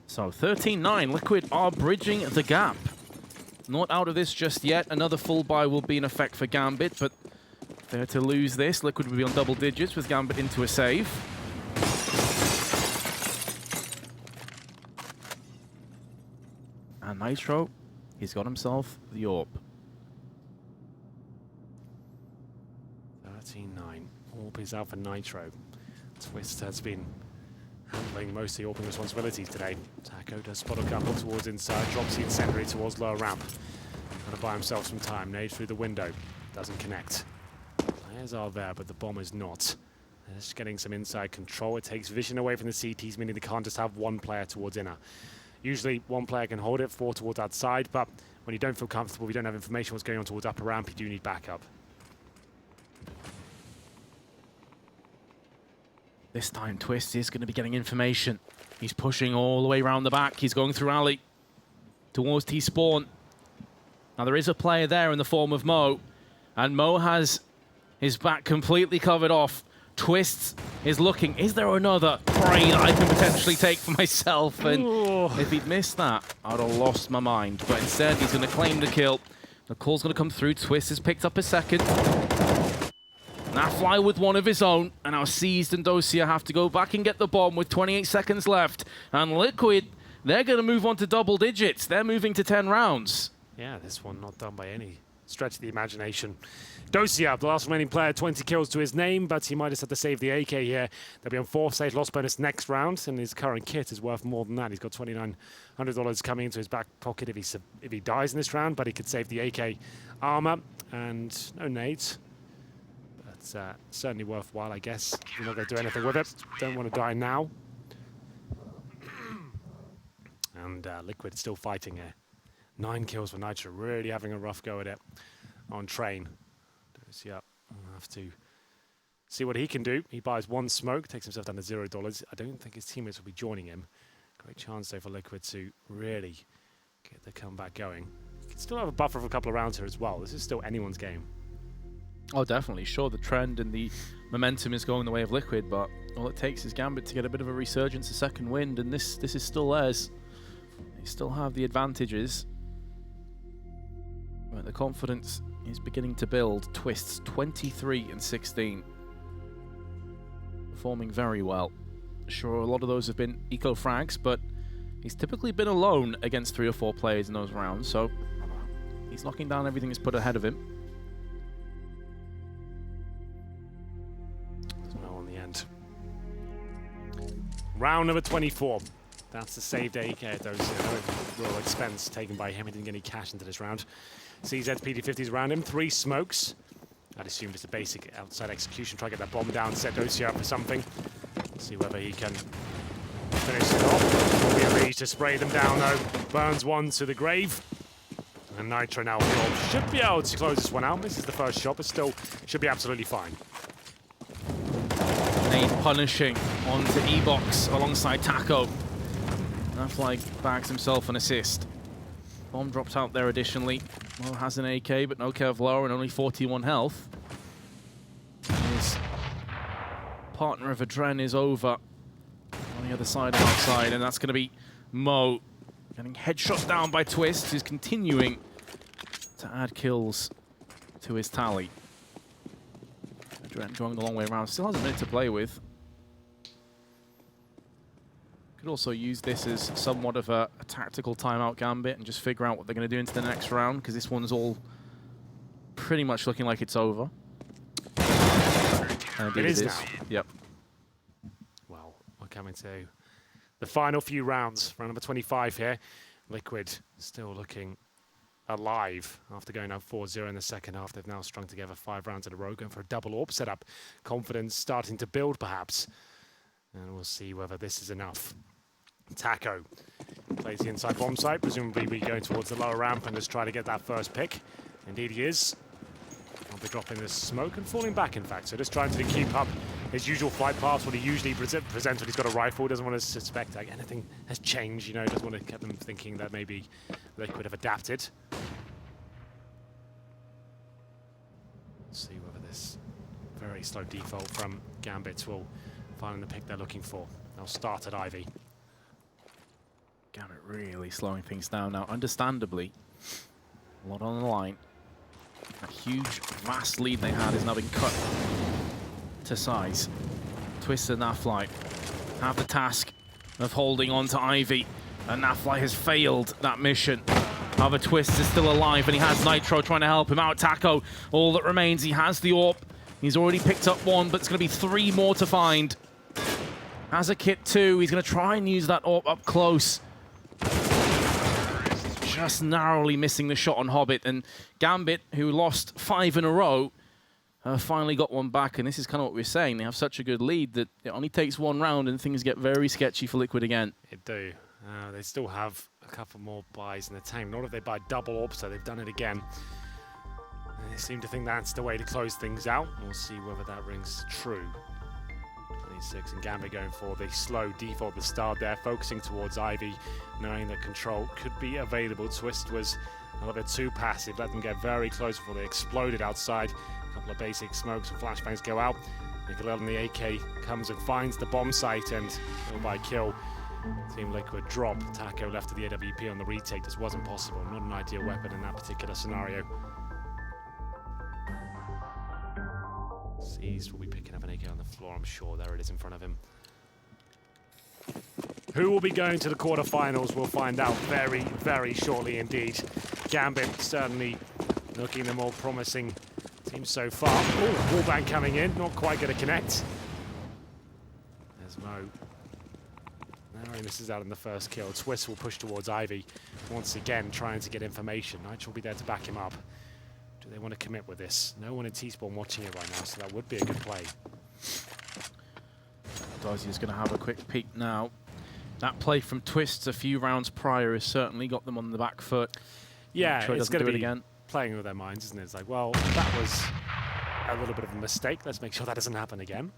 So 13-9, Liquid are bridging the gap. Not out of this just yet. Another full buy will be in effect for Gambit, but if they're to lose this, Liquid will be on double digits with Gambit into a save. And Nitro, he's got himself the AWP. 13-9. AWP is out for Nitro. Twist has been handling most of the AWPing responsibilities today. Taco does spot a couple towards inside, drops the incendiary towards lower ramp. Trying to buy himself some time. Nade through the window. Doesn't connect. Players are there, but the bomb is not. They're just getting some inside control. It takes vision away from the CTs, meaning they can't just have one player towards inner. Usually one player can hold it, 4 towards outside, but when you don't feel comfortable, you don't have information what's going on towards upper ramp, you do need backup. This time Twist is going to be getting information. He's pushing all the way around the back. He's going through alley towards T-spawn. Now there is a player there in the form of Mo, and Mo has his back completely covered off. Twist is looking, is there another prey that I can potentially take for myself? And if he'd missed that, I'd have lost my mind. But instead, he's going to claim the kill. The call's going to come through. Twist has picked up a second. Now fly with one of his own, and now Seized and Dosia have to go back and get the bomb with 28 seconds left. And Liquid, they're going to move on to double digits. They're moving to 10 rounds. Yeah, this one not done by any stretch of the imagination. Dosia, the last remaining player, 20 kills to his name, but he might just have to save the AK here. They'll be on 4th stage loss bonus next round, and his current kit is worth more than that. He's got $2,900 coming into his back pocket if he dies in this round, but he could save the AK armor and no nades. But certainly worthwhile, I guess. You're not going to do anything with it. Don't want to die now. And Liquid still fighting here. 9 kills for Nitro, really having a rough go at it on train. Yeah, we'll have to see what he can do. He buys 1 smoke, takes himself down to $0. I don't think his teammates will be joining him. Great chance though for Liquid to really get the comeback going. He can still have a buffer of a couple of rounds here as well. This is still anyone's game. Oh, definitely. Sure, the trend and the momentum is going the way of Liquid, but all it takes is Gambit to get a bit of a resurgence, a second wind, and this is still theirs. They still have the advantages. But the confidence is beginning to build. Twists 23-16. Performing very well. Sure, a lot of those have been eco frags, but he's typically been alone against 3 or 4 players in those rounds, so he's knocking down everything that's put ahead of him. Doesn't know on the end. Round number 24. That's the saved AK at those real expense taken by him. He didn't get any cash into this round. CZ's PD50s around him, 3 smokes. I'd assume just a basic outside execution, try to get that bomb down, set Dosia up for something. See whether he can finish it off. Will be a reach to spray them down though. Burns 1 to the grave. And Nitro now should be able to close this one out. Misses the first shot, but still should be absolutely fine. Nade punishing onto E-Box alongside Taco. Fly bags himself an assist. Bomb dropped out there additionally. Mo has an AK, but no Kevlar and only 41 health. His partner of Adren is over on the other side and outside, and that's going to be Mo getting headshot down by Twist, who's continuing to add kills to his tally. Adren going the long way around, still has a minute to play with. Could also use this as somewhat of a tactical timeout Gambit and just figure out what they're going to do into the next round, because this one's all pretty much looking like it's over. It is now. Yep. Well, we're coming to the final few rounds. Round number 25 here. Liquid still looking alive after going up 4-0 in the second half. They've now strung together 5 rounds in a row, going for a double AWP setup. Confidence starting to build, perhaps. And we'll see whether this is enough. Taco plays the inside bomb site, presumably be going towards the lower ramp and just try to get that first pick. Indeed he is. I'll be dropping this smoke and falling back, in fact. So just trying to keep up his usual flight path, what he usually presents when he's got a rifle. Doesn't want to suspect like anything has changed, you know. Doesn't want to get them thinking that maybe Liquid have adapted. Let's see whether this very slow default from Gambit will find the pick they're looking for. They'll start at Ivy. Gambit really slowing things down now, understandably. A lot on the line. That huge, vast lead they had is now been cut to size. Twist and Nafly have the task of holding on to Ivy, and Nafly has failed that mission. However, Twist is still alive, and he has Nitro trying to help him out. Taco, all that remains, he has the AWP. He's already picked up one, but it's going to be 3 more to find. Has a kit too. He's going to try and use that AWP up close. Just narrowly missing the shot on Hobbit, and Gambit, who lost 5 in a row, finally got one back, and this is kind of what we're saying. They have such a good lead that it only takes 1 round and things get very sketchy for Liquid again. It do. They still have a couple more buys in the tank. Not if they buy double AWP, so they've done it again. And they seem to think that's the way to close things out. We'll see whether that rings true. 26 and Gambit going for the slow default at the start there, focusing towards Ivy, knowing that control could be available. Twist was a little bit too passive, let them get very close before they exploded outside. A couple of basic smokes and flashbangs go out. Nicolel and the AK comes and finds the bomb site, and kill by kill. Team Liquid drop. Taco left to the AWP on the retake. This wasn't possible. Not an ideal weapon in that particular scenario. Seized will be picking up an AK on the floor, I'm sure. There it is in front of him. Who will be going to the quarterfinals? We'll find out very, very shortly indeed. Gambit certainly looking the more promising team so far. Oh, wallbang coming in, not quite going to connect. There's Mo. Now he misses out on the first kill. Twist will push towards Ivy once again, trying to get information. Nitro will be there to back him up. Do they want to commit with this? No one in T-Spawn watching it right now, so that would be a good play. Dazier's going to have a quick peek now. That play from Twist a few rounds prior has certainly got them on the back foot. Yeah, sure it's going to be again. Playing with their minds, isn't it? It's like, well, that was a little bit of a mistake. Let's make sure that doesn't happen again.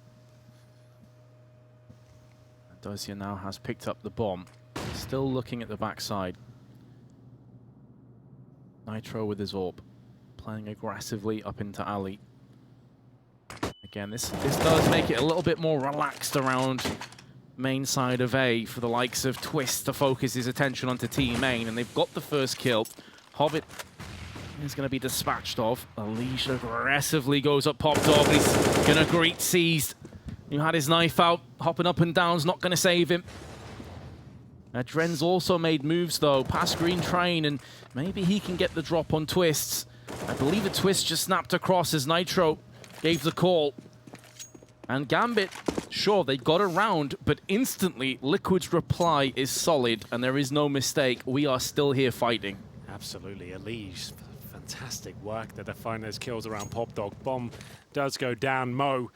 Dazier now has picked up the bomb. Still looking at the backside. Nitro with his AWP. Playing aggressively up into Ali. Again, this does make it a little bit more relaxed around main side of A for the likes of Twist to focus his attention onto team main, and they've got the first kill. Hobbit is going to be dispatched of. Alicia aggressively goes up Pop Dog. He's going to greet Seized. Who had his knife out, hopping up and down's not going to save him. Dren's also made moves though, past Green Train, and maybe he can get the drop on Twists. I believe a Twist just snapped across as Nitro gave the call. And Gambit, sure, they got around, but instantly Liquid's reply is solid, and there is no mistake. We are still here fighting. Absolutely, Elige, fantastic work there to find those kills around Pop Dog. Bomb does go down. Mo,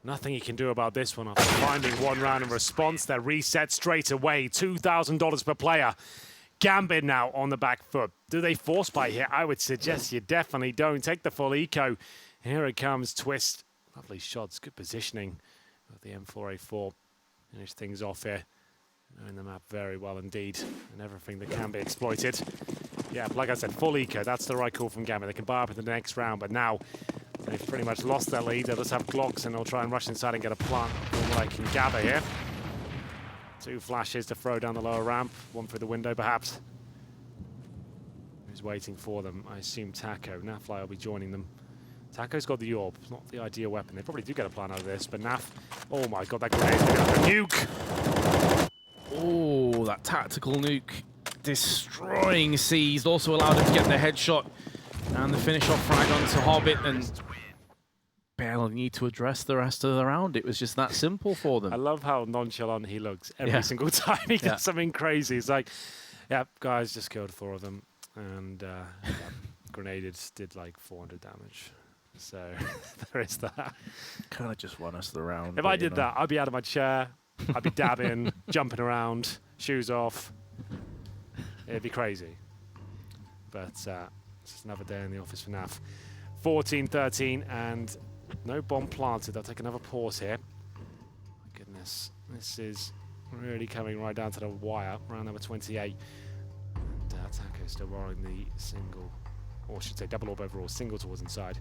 nothing he can do about this one after finding 1 round in response. They're reset straight away, $2,000 per player. Gambit now on the back foot. Do they force buy here? I would suggest you definitely don't. Take the full eco. Here it comes, Twist. Lovely shots, good positioning of the M4A4. Finish things off here. Knowing the map very well indeed. And everything that can be exploited. Yeah, like I said, full eco. That's the right call from Gambit. They can buy up in the next round, but now they've pretty much lost their lead. They'll just have Glocks and they'll try and rush inside and get a plant from what I can gather here. 2 flashes to throw down the lower ramp. 1 through the window, perhaps. Who's waiting for them? I assume Taco. Nafly will be joining them. Taco's got the AWP. Not the ideal weapon. They probably do get a plan out of this, but Naf... Oh my god, that grenade's going to nuke! Oh, that tactical nuke destroying Seized. Also allowed him to get the headshot and the finish off frag onto Hobbit, and barely need to address the rest of the round. It was just that simple for them. I love how nonchalant he looks every single time he does something crazy. It's like, yeah, guys, just killed 4 of them, and grenaded did like 400 damage. So there is that. Kind of just won us the round. If I did that, I'd be out of my chair, I'd be dabbing, jumping around, shoes off. It'd be crazy. But it's just another day in the office for NAF. 14-13 and no bomb planted. I'll take another pause here. My goodness, this is really coming right down to the wire. Round number 28. And Taco still rolling the single, or I should say double orb overall, single towards inside.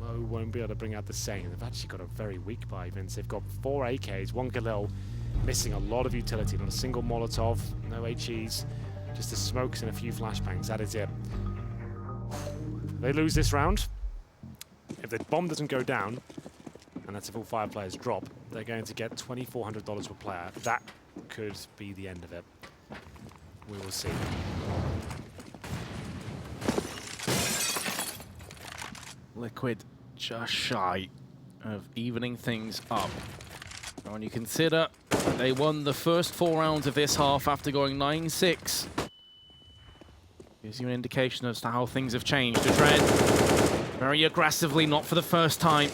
Mo won't be able to bring out the same. They've actually got a very weak buy, Vince. They've got 4 AKs, 1 Galil, missing a lot of utility. Not a single Molotov, no HEs, just the smokes and a few flashbangs. That is it. They lose this round. If the bomb doesn't go down, and that's if all 5 players drop, they're going to get $2,400 per player. That could be the end of it. We will see. Liquid just shy of evening things up. And when you consider they won the first 4 rounds of this half after going 9-6, gives you an indication as to how things have changed. The Dread, very aggressively, not for the first time,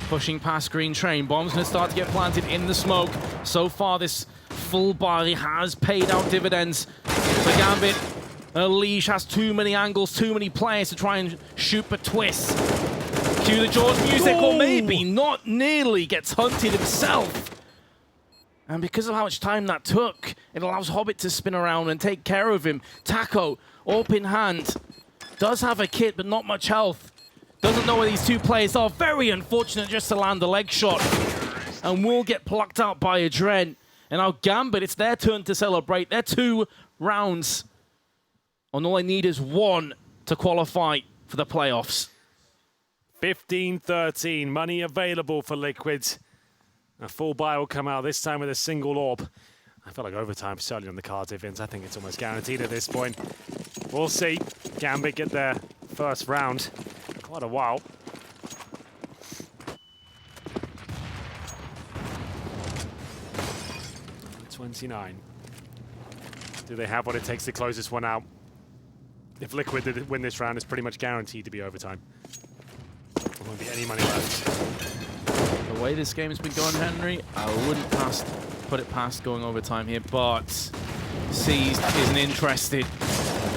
pushing past Green Train. Bomb's going to start to get planted in the smoke. So far, this full buy has paid out dividends for Gambit. Leash has too many angles, too many players to try and shoot for twists. Cue the Jaws music, or maybe not nearly gets hunted himself. And because of how much time that took, it allows Hobbit to spin around and take care of him. Taco, AWP in hand, does have a kit, but not much health. Doesn't know where these 2 players are. Very unfortunate just to land the leg shot. And will get plucked out by a Dren. And now Gambit, it's their turn to celebrate. They're 2 rounds. And all I need is 1 to qualify for the playoffs. 15-13, money available for Liquid. A full buy will come out, this time with a single orb. I feel like overtime certainly on the cards here, Vince. I think it's almost guaranteed at this point. We'll see. Gambit get their first round. Quite a while. Number 29. Do they have what it takes to close this one out? If Liquid did win this round, it's pretty much guaranteed to be overtime. There won't be any money left. The way this game has been going, Henry, I wouldn't put it past going overtime here, but Seized isn't interested.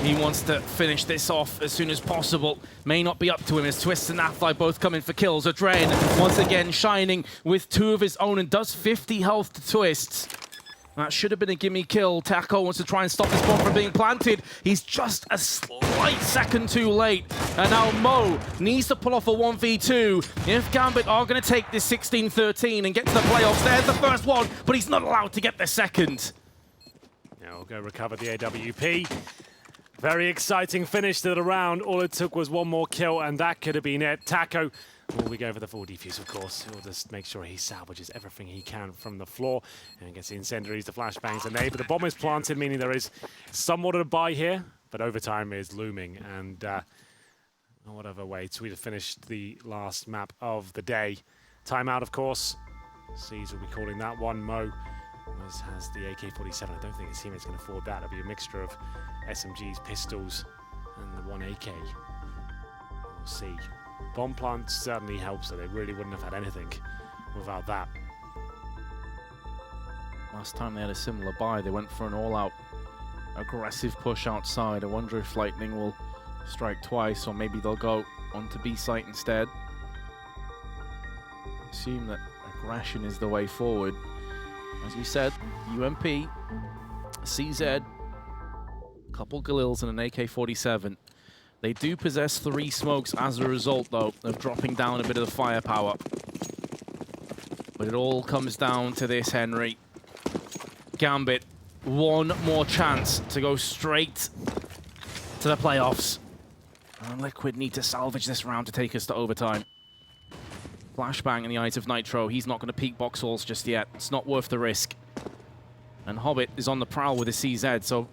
He wants to finish this off as soon as possible. May not be up to him as Twist and Atfly both come in for kills. Adren once again shining with 2 of his own and does 50 health to Twists. That should have been a gimme kill. Taco wants to try and stop this bomb from being planted. He's just a slight second too late. And now Mo needs to pull off a 1v2. If Gambit are going to take this 16-13 and get to the playoffs, there's the first one, but he's not allowed to get the second. Now we'll go recover the AWP. Very exciting finish to the round. All it took was 1 more kill, and that could have been it. Taco, will we go for the full defuse, of course. He'll just make sure he salvages everything he can from the floor and gets the incendiaries, the flashbangs, and but the bomb is planted, meaning there is somewhat of a buy here, but overtime is looming. And what other way to either finish the last map of the day. Timeout, of course. Seas will be calling that one. Mo has the AK-47. I don't think his teammates can afford that. It'll be a mixture of SMGs, pistols, and the 1 AK. We'll see. Bomb plant certainly helps, so they really wouldn't have had anything without that. Last time they had a similar buy, they went for an all-out aggressive push outside. I wonder if Lightning will strike twice, or maybe they'll go onto B site instead. Assume that aggression is the way forward. As we said, UMP, CZ, a couple Galils and an AK-47. They do possess 3 smokes as a result, though, of dropping down a bit of the firepower. But it all comes down to this, Henry. Gambit, 1 more chance to go straight to the playoffs. And Liquid need to salvage this round to take us to overtime. Flashbang in the eyes of Nitro. He's not going to peek box walls just yet. It's not worth the risk. And Hobbit is on the prowl with a CZ, so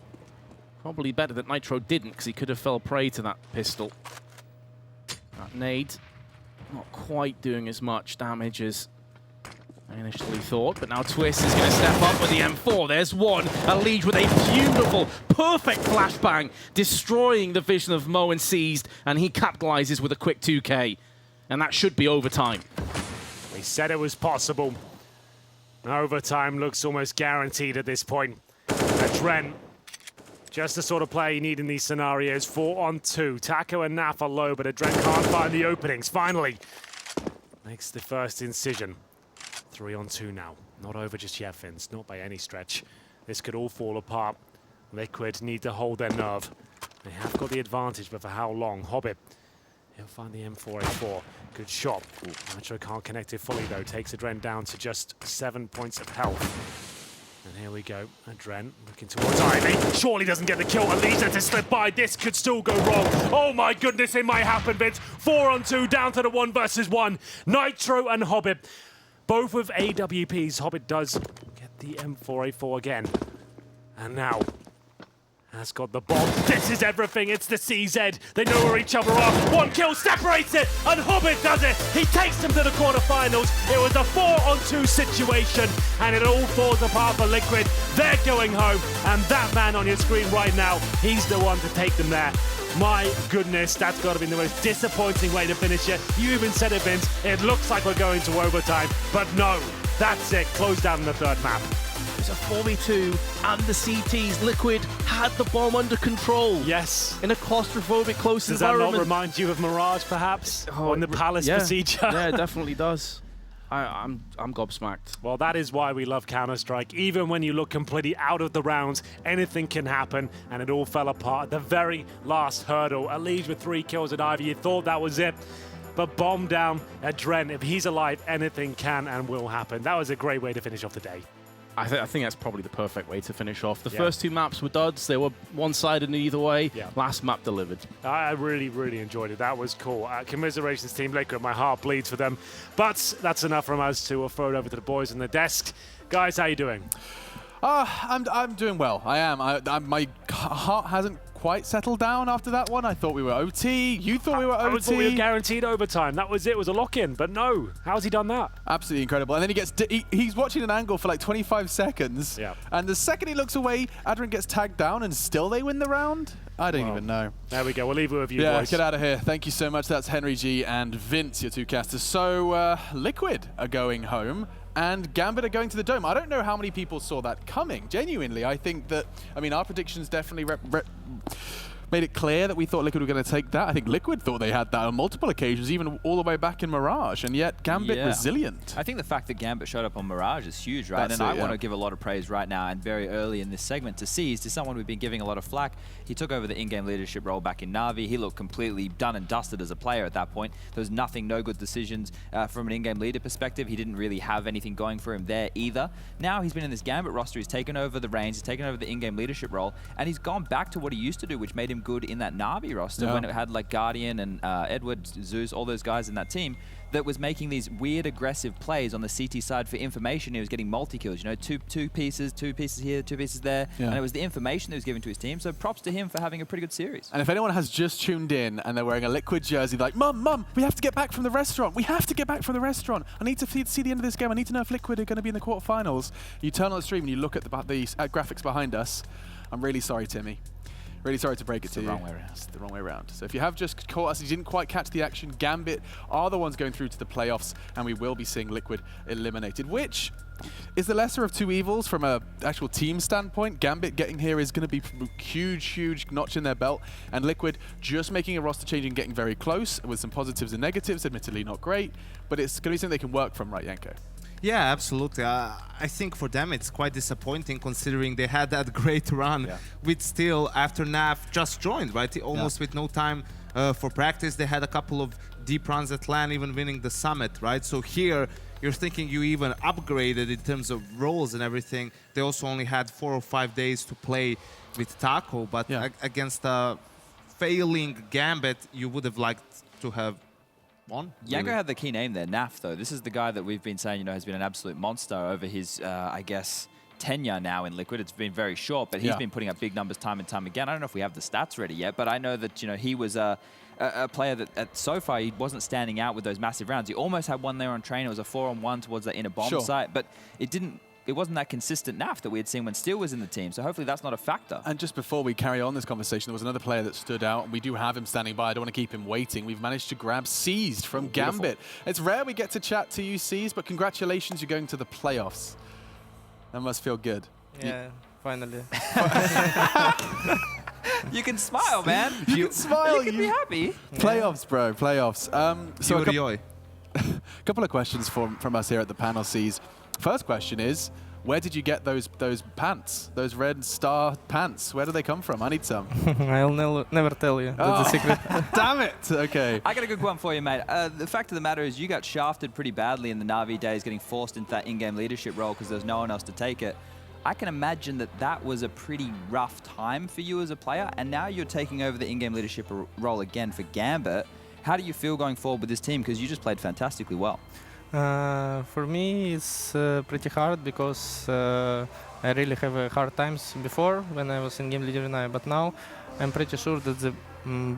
probably better that Nitro didn't, because he could have fell prey to that pistol. That nade, not quite doing as much damage as I initially thought, but now Twist is going to step up with the M4. There's one. A lead with a beautiful, perfect flashbang, destroying the vision of Mo and Seized, and he capitalizes with a quick 2K. And that should be overtime. We said it was possible. Overtime looks almost guaranteed at this point. Dren, just the sort of player you need in these scenarios. 4-on-2. Taco and Naf are low, but Dren can't find the openings. Finally, makes the first incision. 3-on-2 now. Not over just yet, Vince. Not by any stretch. This could all fall apart. Liquid need to hold their nerve. They have got the advantage, but for how long? Hobbit, he'll find the M4A4. Good shot. Nitro can't connect it fully, though. Takes Adren down to just 7 points of health. And here we go. Adren looking towards Ivy. Surely doesn't get the kill. Elisa to slip by. This could still go wrong. Oh my goodness, it might happen, Vince. 4-on-2 down to the 1 versus 1. Nitro and Hobbit, both with AWPs. Hobbit does get the M4A4 again. And now has got the bomb. This is everything. It's the CZ. They know where each other are. 1 kill separates it, and Hobbit does it. He takes them to the quarterfinals. It was a 4-on-2 situation, and it all falls apart for Liquid. They're going home, and that man on your screen right now, he's the one to take them there. My goodness, that's got to be the most disappointing way to finish it. You even said it, Vince. It looks like we're going to overtime, but no, that's it. Close down in the third map. It's a 4v2, and the CTs, Liquid, had the bomb under control. Yes. In a claustrophobic, close Does environment. that not remind you of Mirage, perhaps? Or in the Palace procedure? Yeah, it definitely does. I'm gobsmacked. Well, that is why we love Counter-Strike. Even when you look completely out of the rounds, anything can happen, and it all fell apart at the very last hurdle. Elise with 3 kills at Ivy. You thought that was it. But bomb down at Dren. If he's alive, anything can and will happen. That was a great way to finish off the day. I think that's probably the perfect way to finish off. The first 2 maps were duds. They were one-sided in either way. Yeah. Last map delivered. I really, really enjoyed it. That was cool. Commiserations, Team Liquid. My heart bleeds for them. But that's enough from us to throw it over to the boys on the desk. Guys, how you doing? I'm doing well. I am. My heart hasn't quite settled down after that one. I thought we were OT. You thought we were OT. I thought we were guaranteed overtime. That was it. It was a lock-in. But no. How's he done that? Absolutely incredible. And then he gets he's watching an angle for like 25 seconds. Yeah. And the second he looks away, Adren gets tagged down, and still they win the round. I don't even know. There we go. We'll leave it with you, yeah, boys. Get out of here. Thank you so much. That's Henry G and Vince, your 2 casters. So Liquid are going home, and Gambit are going to the Dome. I don't know how many people saw that coming. Genuinely, I think that, our predictions definitely made it clear that we thought Liquid were going to take that. I think Liquid thought they had that on multiple occasions, even all the way back in Mirage, and yet Gambit resilient. I think the fact that Gambit showed up on Mirage is huge, right? That's I want to give a lot of praise right now and very early in this segment to Seize, to someone we've been giving a lot of flack. He took over the in-game leadership role back in Na'Vi. He looked completely done and dusted as a player at that point. There was no good decisions from an in-game leader perspective. He didn't really have anything going for him there either. Now he's been in this Gambit roster. He's taken over the reins. He's taken over the in-game leadership role, and he's gone back to what he used to do, which made him good in that Na'Vi roster when it had like Guardian and Edward, Zeus, all those guys in that team that was making these weird aggressive plays on the CT side for information. He was getting multi-kills, two pieces here, 2 pieces there, and it was the information that was given to his team. So props to him for having a pretty good series. And if anyone has just tuned in and they're wearing a Liquid jersey, like, Mum, we have to get back from the restaurant. We have to get back from the restaurant. I need to see the end of this game. I need to know if Liquid are going to be in the quarterfinals. You turn on the stream and you look at the graphics behind us. I'm really sorry, Timmy. Really sorry to break it to you. It's the wrong way around. So if you have just caught us, you didn't quite catch the action, Gambit are the ones going through to the playoffs, and we will be seeing Liquid eliminated, which is the lesser of 2 evils from an actual team standpoint. Gambit getting here is going to be huge notch in their belt, and Liquid just making a roster change and getting very close with some positives and negatives, admittedly not great, but it's going to be something they can work from, right, Yanko? Yeah, absolutely. I think for them it's quite disappointing considering they had that great run with still after NAF just joined, right? Almost with no time for practice. They had a couple of deep runs at LAN, even winning the summit, right? So here you're thinking you even upgraded in terms of roles and everything. They also only had 4 or 5 days to play with Taco, but against a failing Gambit, you would have liked to have won. Yanko had the key name there, Naf, though. This is the guy that we've been saying, has been an absolute monster over his, I guess, tenure now in Liquid. It's been very short, but he's been putting up big numbers time and time again. I don't know if we have the stats ready yet, but I know that, he was a player that so far he wasn't standing out with those massive rounds. He almost had one there on train. It was a 4-on-1 towards that inner bomb site, but it wasn't that consistent NAF that we had seen when Steel was in the team, so hopefully that's not a factor. And just before we carry on this conversation, there was another player that stood out, and we do have him standing by. I don't want to keep him waiting. We've managed to grab Seized from Gambit. It's rare we get to chat to you, Seized, but congratulations, you're going to the playoffs. That must feel good. Yeah, finally. You can smile, man. You can smile. You can be happy. Playoffs, bro. Playoffs. So a Yuri-oi. couple of questions from us here at the panel, Seas. First question is, where did you get those pants? Those red star pants? Where do they come from? I need some. I'll never tell you. That's a secret. Damn it. Okay. I got a good one for you, mate. The fact of the matter is you got shafted pretty badly in the Na'Vi days, getting forced into that in-game leadership role because there's no one else to take it. I can imagine that that was a pretty rough time for you as a player, and now you're taking over the in-game leadership role again for Gambit. How do you feel going forward with this team? Because you just played fantastically well. For me, it's pretty hard because I really have hard times before when I was in game leader now, but now I'm pretty sure that the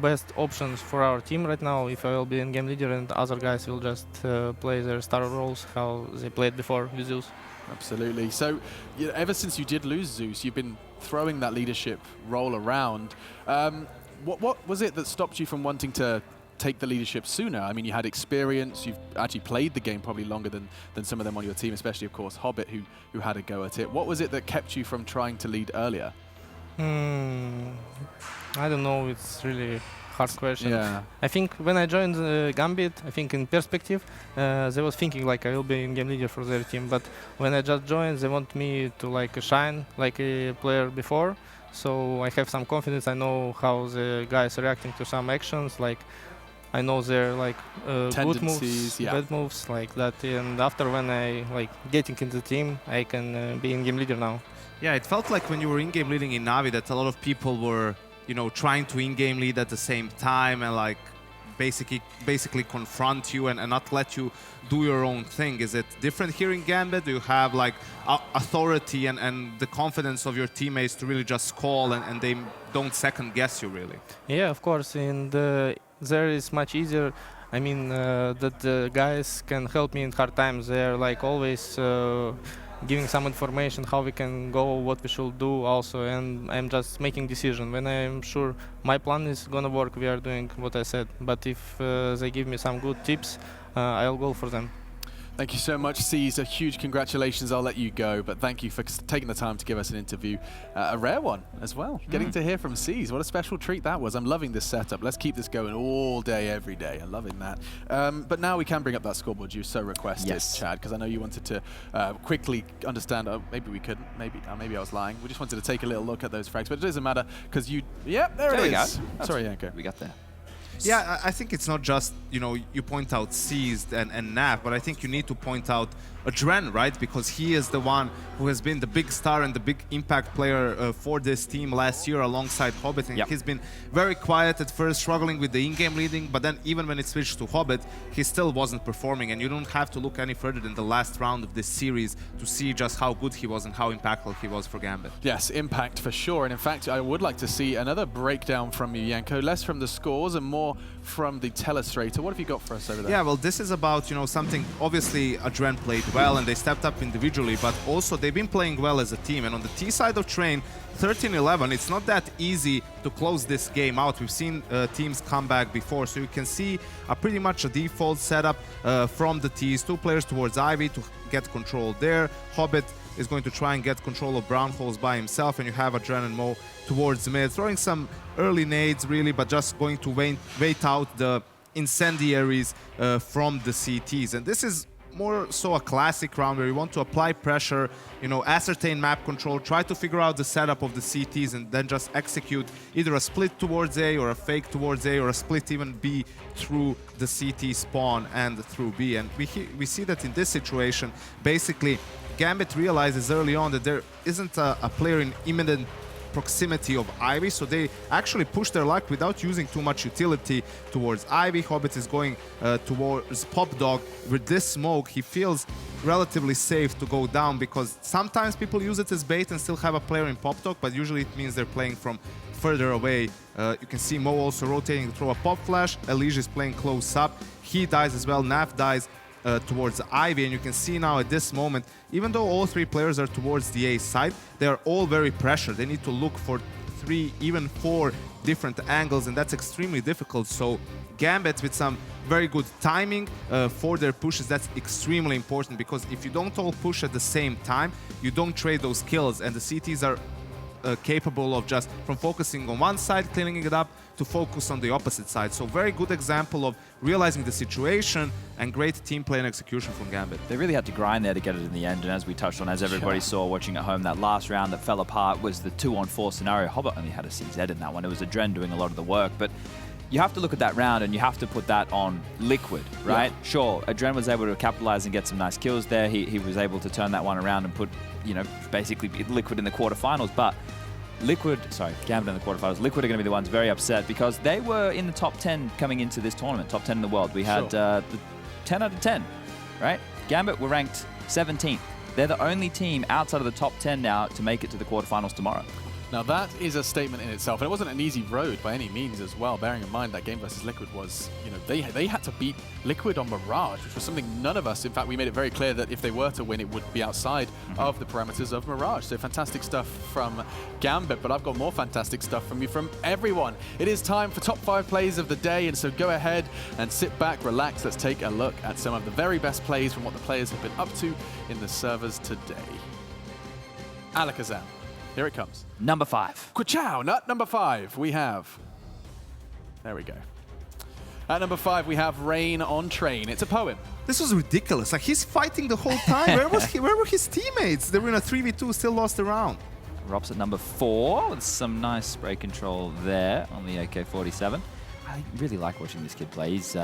best options for our team right now, if I will be in game leader and other guys will just play their star roles how they played before with Zeus. Absolutely. So, ever since you did lose Zeus, you've been throwing that leadership role around. What was it that stopped you from wanting to take the leadership sooner? I mean, you had experience, you've actually played the game probably longer than some of them on your team, especially, of course, Hobbit, who had a go at it. What was it that kept you from trying to lead earlier? I don't know, it's really hard question. Yeah. I think when I joined Gambit, I think in perspective, they was thinking like I will be in game leader for their team, but when I just joined, they want me to like shine like a player before, so I have some confidence. I know how the guys are reacting to some actions, like I know their like good moves, bad moves, like that. And after when I like getting into the team, I can be in game leader now. Yeah, it felt like when you were in-game leading in Na'Vi that a lot of people were, trying to in-game lead at the same time and like basically confront you and not let you do your own thing. Is it different here in Gambit? Do you have like authority and the confidence of your teammates to really just call and they don't second guess you really? Yeah, of course. And there is much easier. I mean, that the guys can help me in hard times. They're like always giving some information how we can go, what we should do also, and I'm just making decision. When I'm sure my plan is gonna work, we are doing what I said. But if they give me some good tips, I'll go for them. Thank you so much, Caesar. Huge congratulations. I'll let you go, but thank you for taking the time to give us an interview. A rare one as well. Getting to hear from Caesar. What a special treat that was. I'm loving this setup. Let's keep this going all day, every day. I'm loving that. But now we can bring up that scoreboard you so requested, Chad, because I know you wanted to quickly understand. Maybe we couldn't. Maybe I was lying. We just wanted to take a little look at those frags, but it doesn't matter because you. Yep, there it is. Sorry, Yanko. We got there. Yeah, I think it's not just, you point out Seized and Nav, but I think you need to point out Dren, right? Because he is the one who has been the big star and the big impact player for this team last year alongside Hobbit. And he's been very quiet at first, struggling with the in-game leading, but then even when it switched to Hobbit, he still wasn't performing. And you don't have to look any further than the last round of this series to see just how good he was and how impactful he was for Gambit. Yes, impact for sure. And in fact, I would like to see another breakdown from you, Yanko, less from the scores and more from the telestrator. What have you got for us over there? Yeah, well, this is about, something, obviously, Dren played well and they stepped up individually, but also they've been playing well as a team. And on the T side of Train, 13-11, it's not that easy to close this game out. We've seen teams come back before, so you can see pretty much a default setup from the T's. 2 players towards Ivy to get control there. Hobbit is going to try and get control of Brown Holes by himself, and you have Dren and Mo towards mid, throwing some early nades really, but just going to wait out the incendiaries from the CTs. And this is more so a classic round where you want to apply pressure, ascertain map control, try to figure out the setup of the CTs, and then just execute either a split towards A or a fake towards A or a split even B through the CT spawn and through B. And we see that in this situation, basically, Gambit realizes early on that there isn't a player in imminent proximity of Ivy, so they actually push their luck without using too much utility towards Ivy. Hobbit is going towards Pop Dog. With this smoke, he feels relatively safe to go down because sometimes people use it as bait and still have a player in Pop Dog, but usually it means they're playing from further away. You can see Mo also rotating to throw a Pop Flash. Elige is playing close up. He dies as well. Nav dies towards Ivy, and you can see now at this moment, even though all 3 players are towards the A side, they are all very pressured. They need to look for 3, even 4 different angles, and that's extremely difficult. So Gambit with some very good timing for their pushes. That's extremely important, because if you don't all push at the same time, you don't trade those kills, and the CTs are capable of just from focusing on one side, cleaning it up, to focus on the opposite side. So very good example of realizing the situation and great team play and execution from Gambit. They really had to grind there to get it in the end, and as we touched on, as everybody saw watching at home, that last round that fell apart was the 2-on-4 scenario. Hobbit only had a CZ in that one. It was Adren doing a lot of the work, but you have to look at that round and you have to put that on Liquid, right? Yeah. Sure, Adren was able to capitalize and get some nice kills there. He was able to turn that one around and put, you know, basically Liquid in the quarterfinals, but Gambit in the quarterfinals. Liquid are going to be the ones very upset because they were in the top 10 coming into this tournament, top 10 in the world. We had the 10 out of 10, right? Gambit were ranked 17th. They're the only team outside of the top 10 now to make it to the quarterfinals tomorrow. Now that is a statement in itself, and it wasn't an easy road by any means as well, bearing in mind that game versus Liquid was, you know, they had to beat Liquid on Mirage, which was something none of us, in fact, we made it very clear that if they were to win, it would be outside of the parameters of Mirage. So fantastic stuff from Gambit, but I've got more fantastic stuff from you, from everyone. It is time for top 5 plays of the day, and so go ahead and sit back, relax. Let's take a look at some of the very best plays from what the players have been up to in the servers today. Alakazam. Here it comes. Number 5. Kwa-chow, nut number 5. We have... There we go. At number 5, we have Rain on Train. It's a poem. This was ridiculous. Like, he's fighting the whole time. Where was he? Where were his teammates? They were in a 3v2, still lost the round. Rob's at number 4 with some nice spray control there on the AK-47. I really like watching this kid play. He's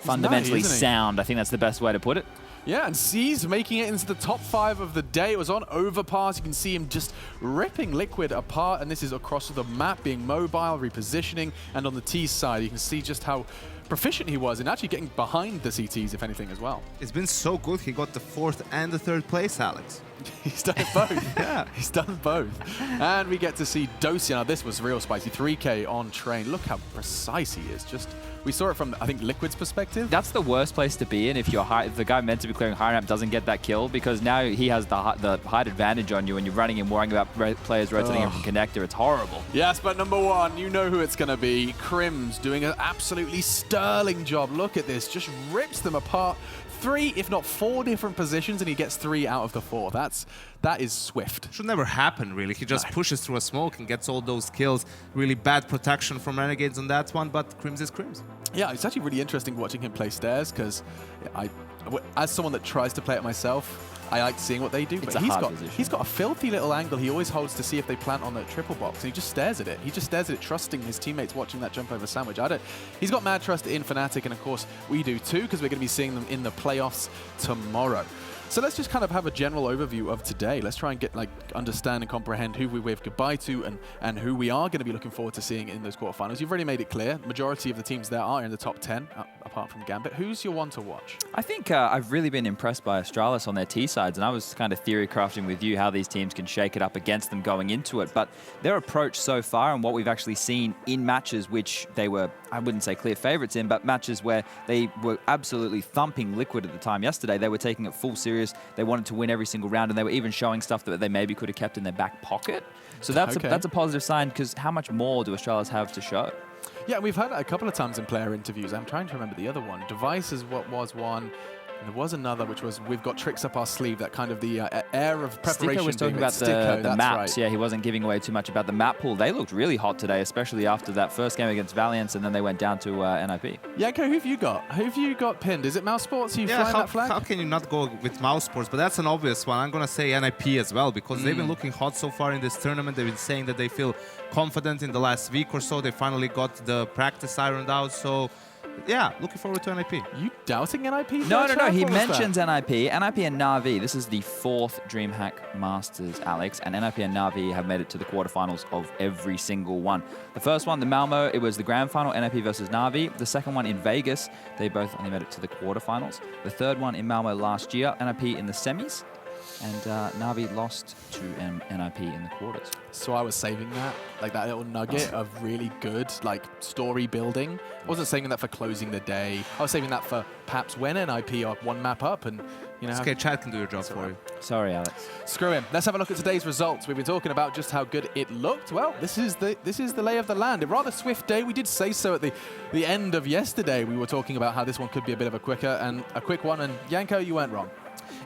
fundamentally sound. I think that's the best way to put it. Yeah, and C's making it into the top 5 of the day. It was on Overpass. You can see him just ripping Liquid apart, and this is across the map, being mobile, repositioning, and on the T side, you can see just how proficient he was in actually getting behind the CTs, if anything, as well. It's been so good. He got the 4th and the 3rd place, Alex. He's done both. Yeah, he's done both. And we get to see Dosia. Now, this was real spicy. 3K on Train. Look how precise he is. Just, we saw it from, I think, Liquid's perspective. That's the worst place to be in if you're if the guy meant to be clearing high ramp doesn't get that kill, because now he has the height advantage on you and you're running and worrying about players rotating him from connector. It's horrible. Yes, but number 1, you know who it's going to be. Crims doing an absolutely sterling job. Look at this. Just rips them apart. 3, if not 4 different positions, and he gets 3 out of the 4. That is swift. Should never happen, really. He just pushes through a smoke and gets all those kills. Really bad protection from Renegades on that one, but Crims is Crims. Yeah, it's actually really interesting watching him play stairs, because as someone that tries to play it myself, I like seeing what they do. It's but he's got a filthy little angle he always holds to see if they plant on the triple box, and he just stares at it. He just stares at it, trusting his teammates watching that jump over sandwich. He's got mad trust in Fnatic, and of course we do too, because we're going to be seeing them in the playoffs tomorrow. So let's just kind of have a general overview of today. Let's try and get understand and comprehend who we wave goodbye to and who we are going to be looking forward to seeing in those quarterfinals. You've already made it clear. Majority of the teams there are in the top 10, apart from Gambit. Who's your one to watch? I think I've really been impressed by Astralis on their T sides, and I was kind of theory crafting with you how these teams can shake it up against them going into it. But their approach so far and what we've actually seen in matches which they were, I wouldn't say clear favorites in, but matches where they were absolutely thumping Liquid at the time yesterday. They were taking it full serious. They wanted to win every single round, and they were even showing stuff that they maybe could have kept in their back pocket. So that's a positive sign, because how much more do Astralis have to show? Yeah, we've heard it a couple of times in player interviews. I'm trying to remember the other one. Device is what was one. And there was another, which was we've got tricks up our sleeve, that kind of the air of preparation. Sticker was talking about the maps. Right. Yeah, he wasn't giving away too much about the map pool. They looked really hot today, especially after that first game against Valiance, and then they went down to NIP. Yanko, who have you got? Who have you got pinned? Is it Mouse Sports? Are you flying that flag? How can you not go with Mouse Sports? But that's an obvious one. I'm going to say NIP as well, because they've been looking hot so far in this tournament. They've been saying that they feel confident in the last week or so. They finally got the practice ironed out, so... yeah, looking forward to NIP. You doubting NIP? No. He mentions NIP. NIP and Na'Vi. This is the 4th DreamHack Masters, Alex. And NIP and Na'Vi have made it to the quarterfinals of every single one. The first one, the Malmo, it was the grand final, NIP versus Na'Vi. The second one in Vegas, they both only made it to the quarterfinals. The third one in Malmo last year, NIP in the semis. And Na'Vi lost to NIP in the quarters. So I was saving that, like that little nugget of really good, like, story building. I wasn't saving that for closing the day. I was saving that for perhaps when NIP are one map up and, you know. It's okay, Chad can do your job for you. Sorry, Alex. Screw him. Let's have a look at today's results. We've been talking about just how good it looked. Well, this is the lay of the land. A rather swift day. We did say so at the end of yesterday. We were talking about how this one could be a bit of a quick one. And Yanko, you weren't wrong.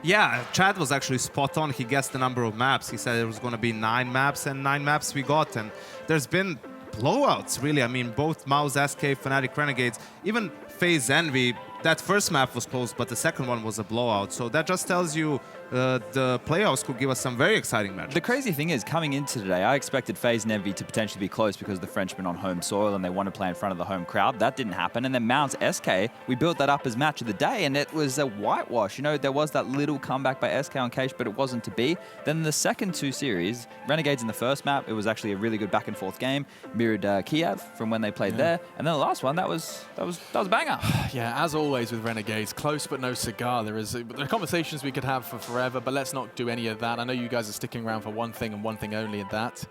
Yeah, Chad was actually spot on. He guessed the number of maps. He said there was going to be 9 maps, and 9 maps we got. And there's been blowouts, really. I mean, both Mouse, SK, Fnatic, Renegades, even FaZe Envy. That first map was close, but the second one was a blowout. So that just tells you the playoffs could give us some very exciting matches. The crazy thing is, coming into today, I expected FaZe and Envy to potentially be close because the Frenchmen on home soil and they want to play in front of the home crowd. That didn't happen. And then Mounts SK, we built that up as match of the day, and it was a whitewash. You know, there was that little comeback by SK on Cage, but it wasn't to be. Then the second 2 series, Renegades in the first map, it was actually a really good back and forth game. Mirrored Kiev from when they played there. And then the last one, that was a banger. Yeah, as always with Renegades, close but no cigar. There are conversations we could have for forever, but let's not do any of that. I know you guys are sticking around for one thing and one thing only, and that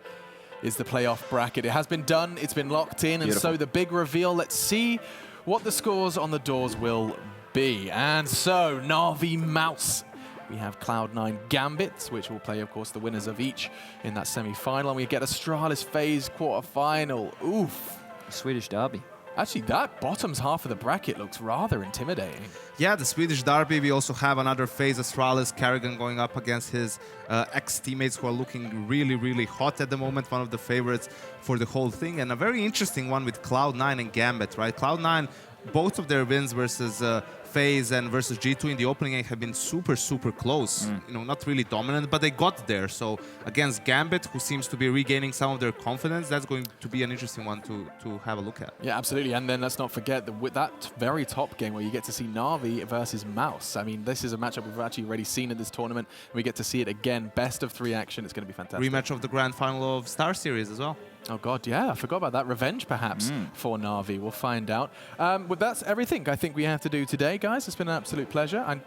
is the playoff bracket. It has been done, it's been locked in, and so the big reveal, let's see what the scores on the doors will be. And so, Na'Vi Mouse. We have Cloud9 Gambit, which will play, of course, the winners of each in that semi-final, and we get Astralis FaZe quarter-final. Oof. Swedish derby. Actually, that bottom's half of the bracket looks rather intimidating. Yeah, the Swedish derby. We also have another FaZe, Astralis, Carrigan going up against his ex-teammates who are looking really, really hot at the moment. One of the favorites for the whole thing. And a very interesting one with Cloud9 and Gambit, right? Cloud9, both of their wins versus FaZe and versus G2 in the opening game have been super, super close. You know, not really dominant, but they got there. So against Gambit, who seems to be regaining some of their confidence, that's going to be an interesting one to have a look at. Yeah, absolutely. And then let's not forget that with that very top game where you get to see Na'Vi versus Mouse. I mean, this is a matchup we've actually already seen in this tournament. We get to see it again. Best of 3 action. It's going to be fantastic. Rematch of the grand final of Star Series as well. Oh, God, yeah. I forgot about that. Revenge, perhaps, for Na'Vi. We'll find out. But that's everything I think we have to do today, guys. It's been an absolute pleasure. I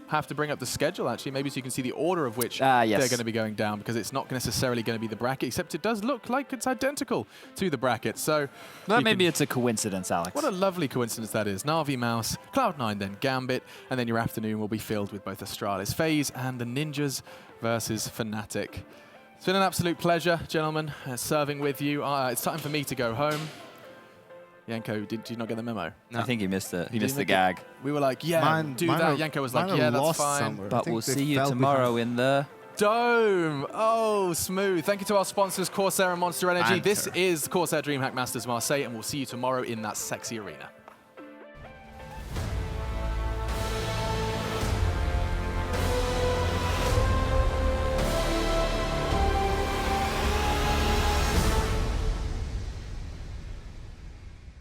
have to bring up the schedule, actually, maybe so you can see the order of which they're going to be going down, because it's not necessarily going to be the bracket, except it does look like it's identical to the bracket. So maybe it's a coincidence, Alex. What a lovely coincidence that is. Na'Vi Mouse, Cloud9, then Gambit, and then your afternoon will be filled with both Astralis FaZe and the Ninjas versus Fnatic. It's been an absolute pleasure, gentlemen, serving with you. It's time for me to go home. Yanko, did you not get the memo? No. I think he missed it. He missed the gag. We were like, yeah, do that. Yanko was like, yeah, that's fine. Somewhere. But we'll see you tomorrow in the Dome. Oh, smooth. Thank you to our sponsors, CORSAIR and Monster Energy. This is CORSAIR DreamHack Masters Marseille, and we'll see you tomorrow in that sexy arena.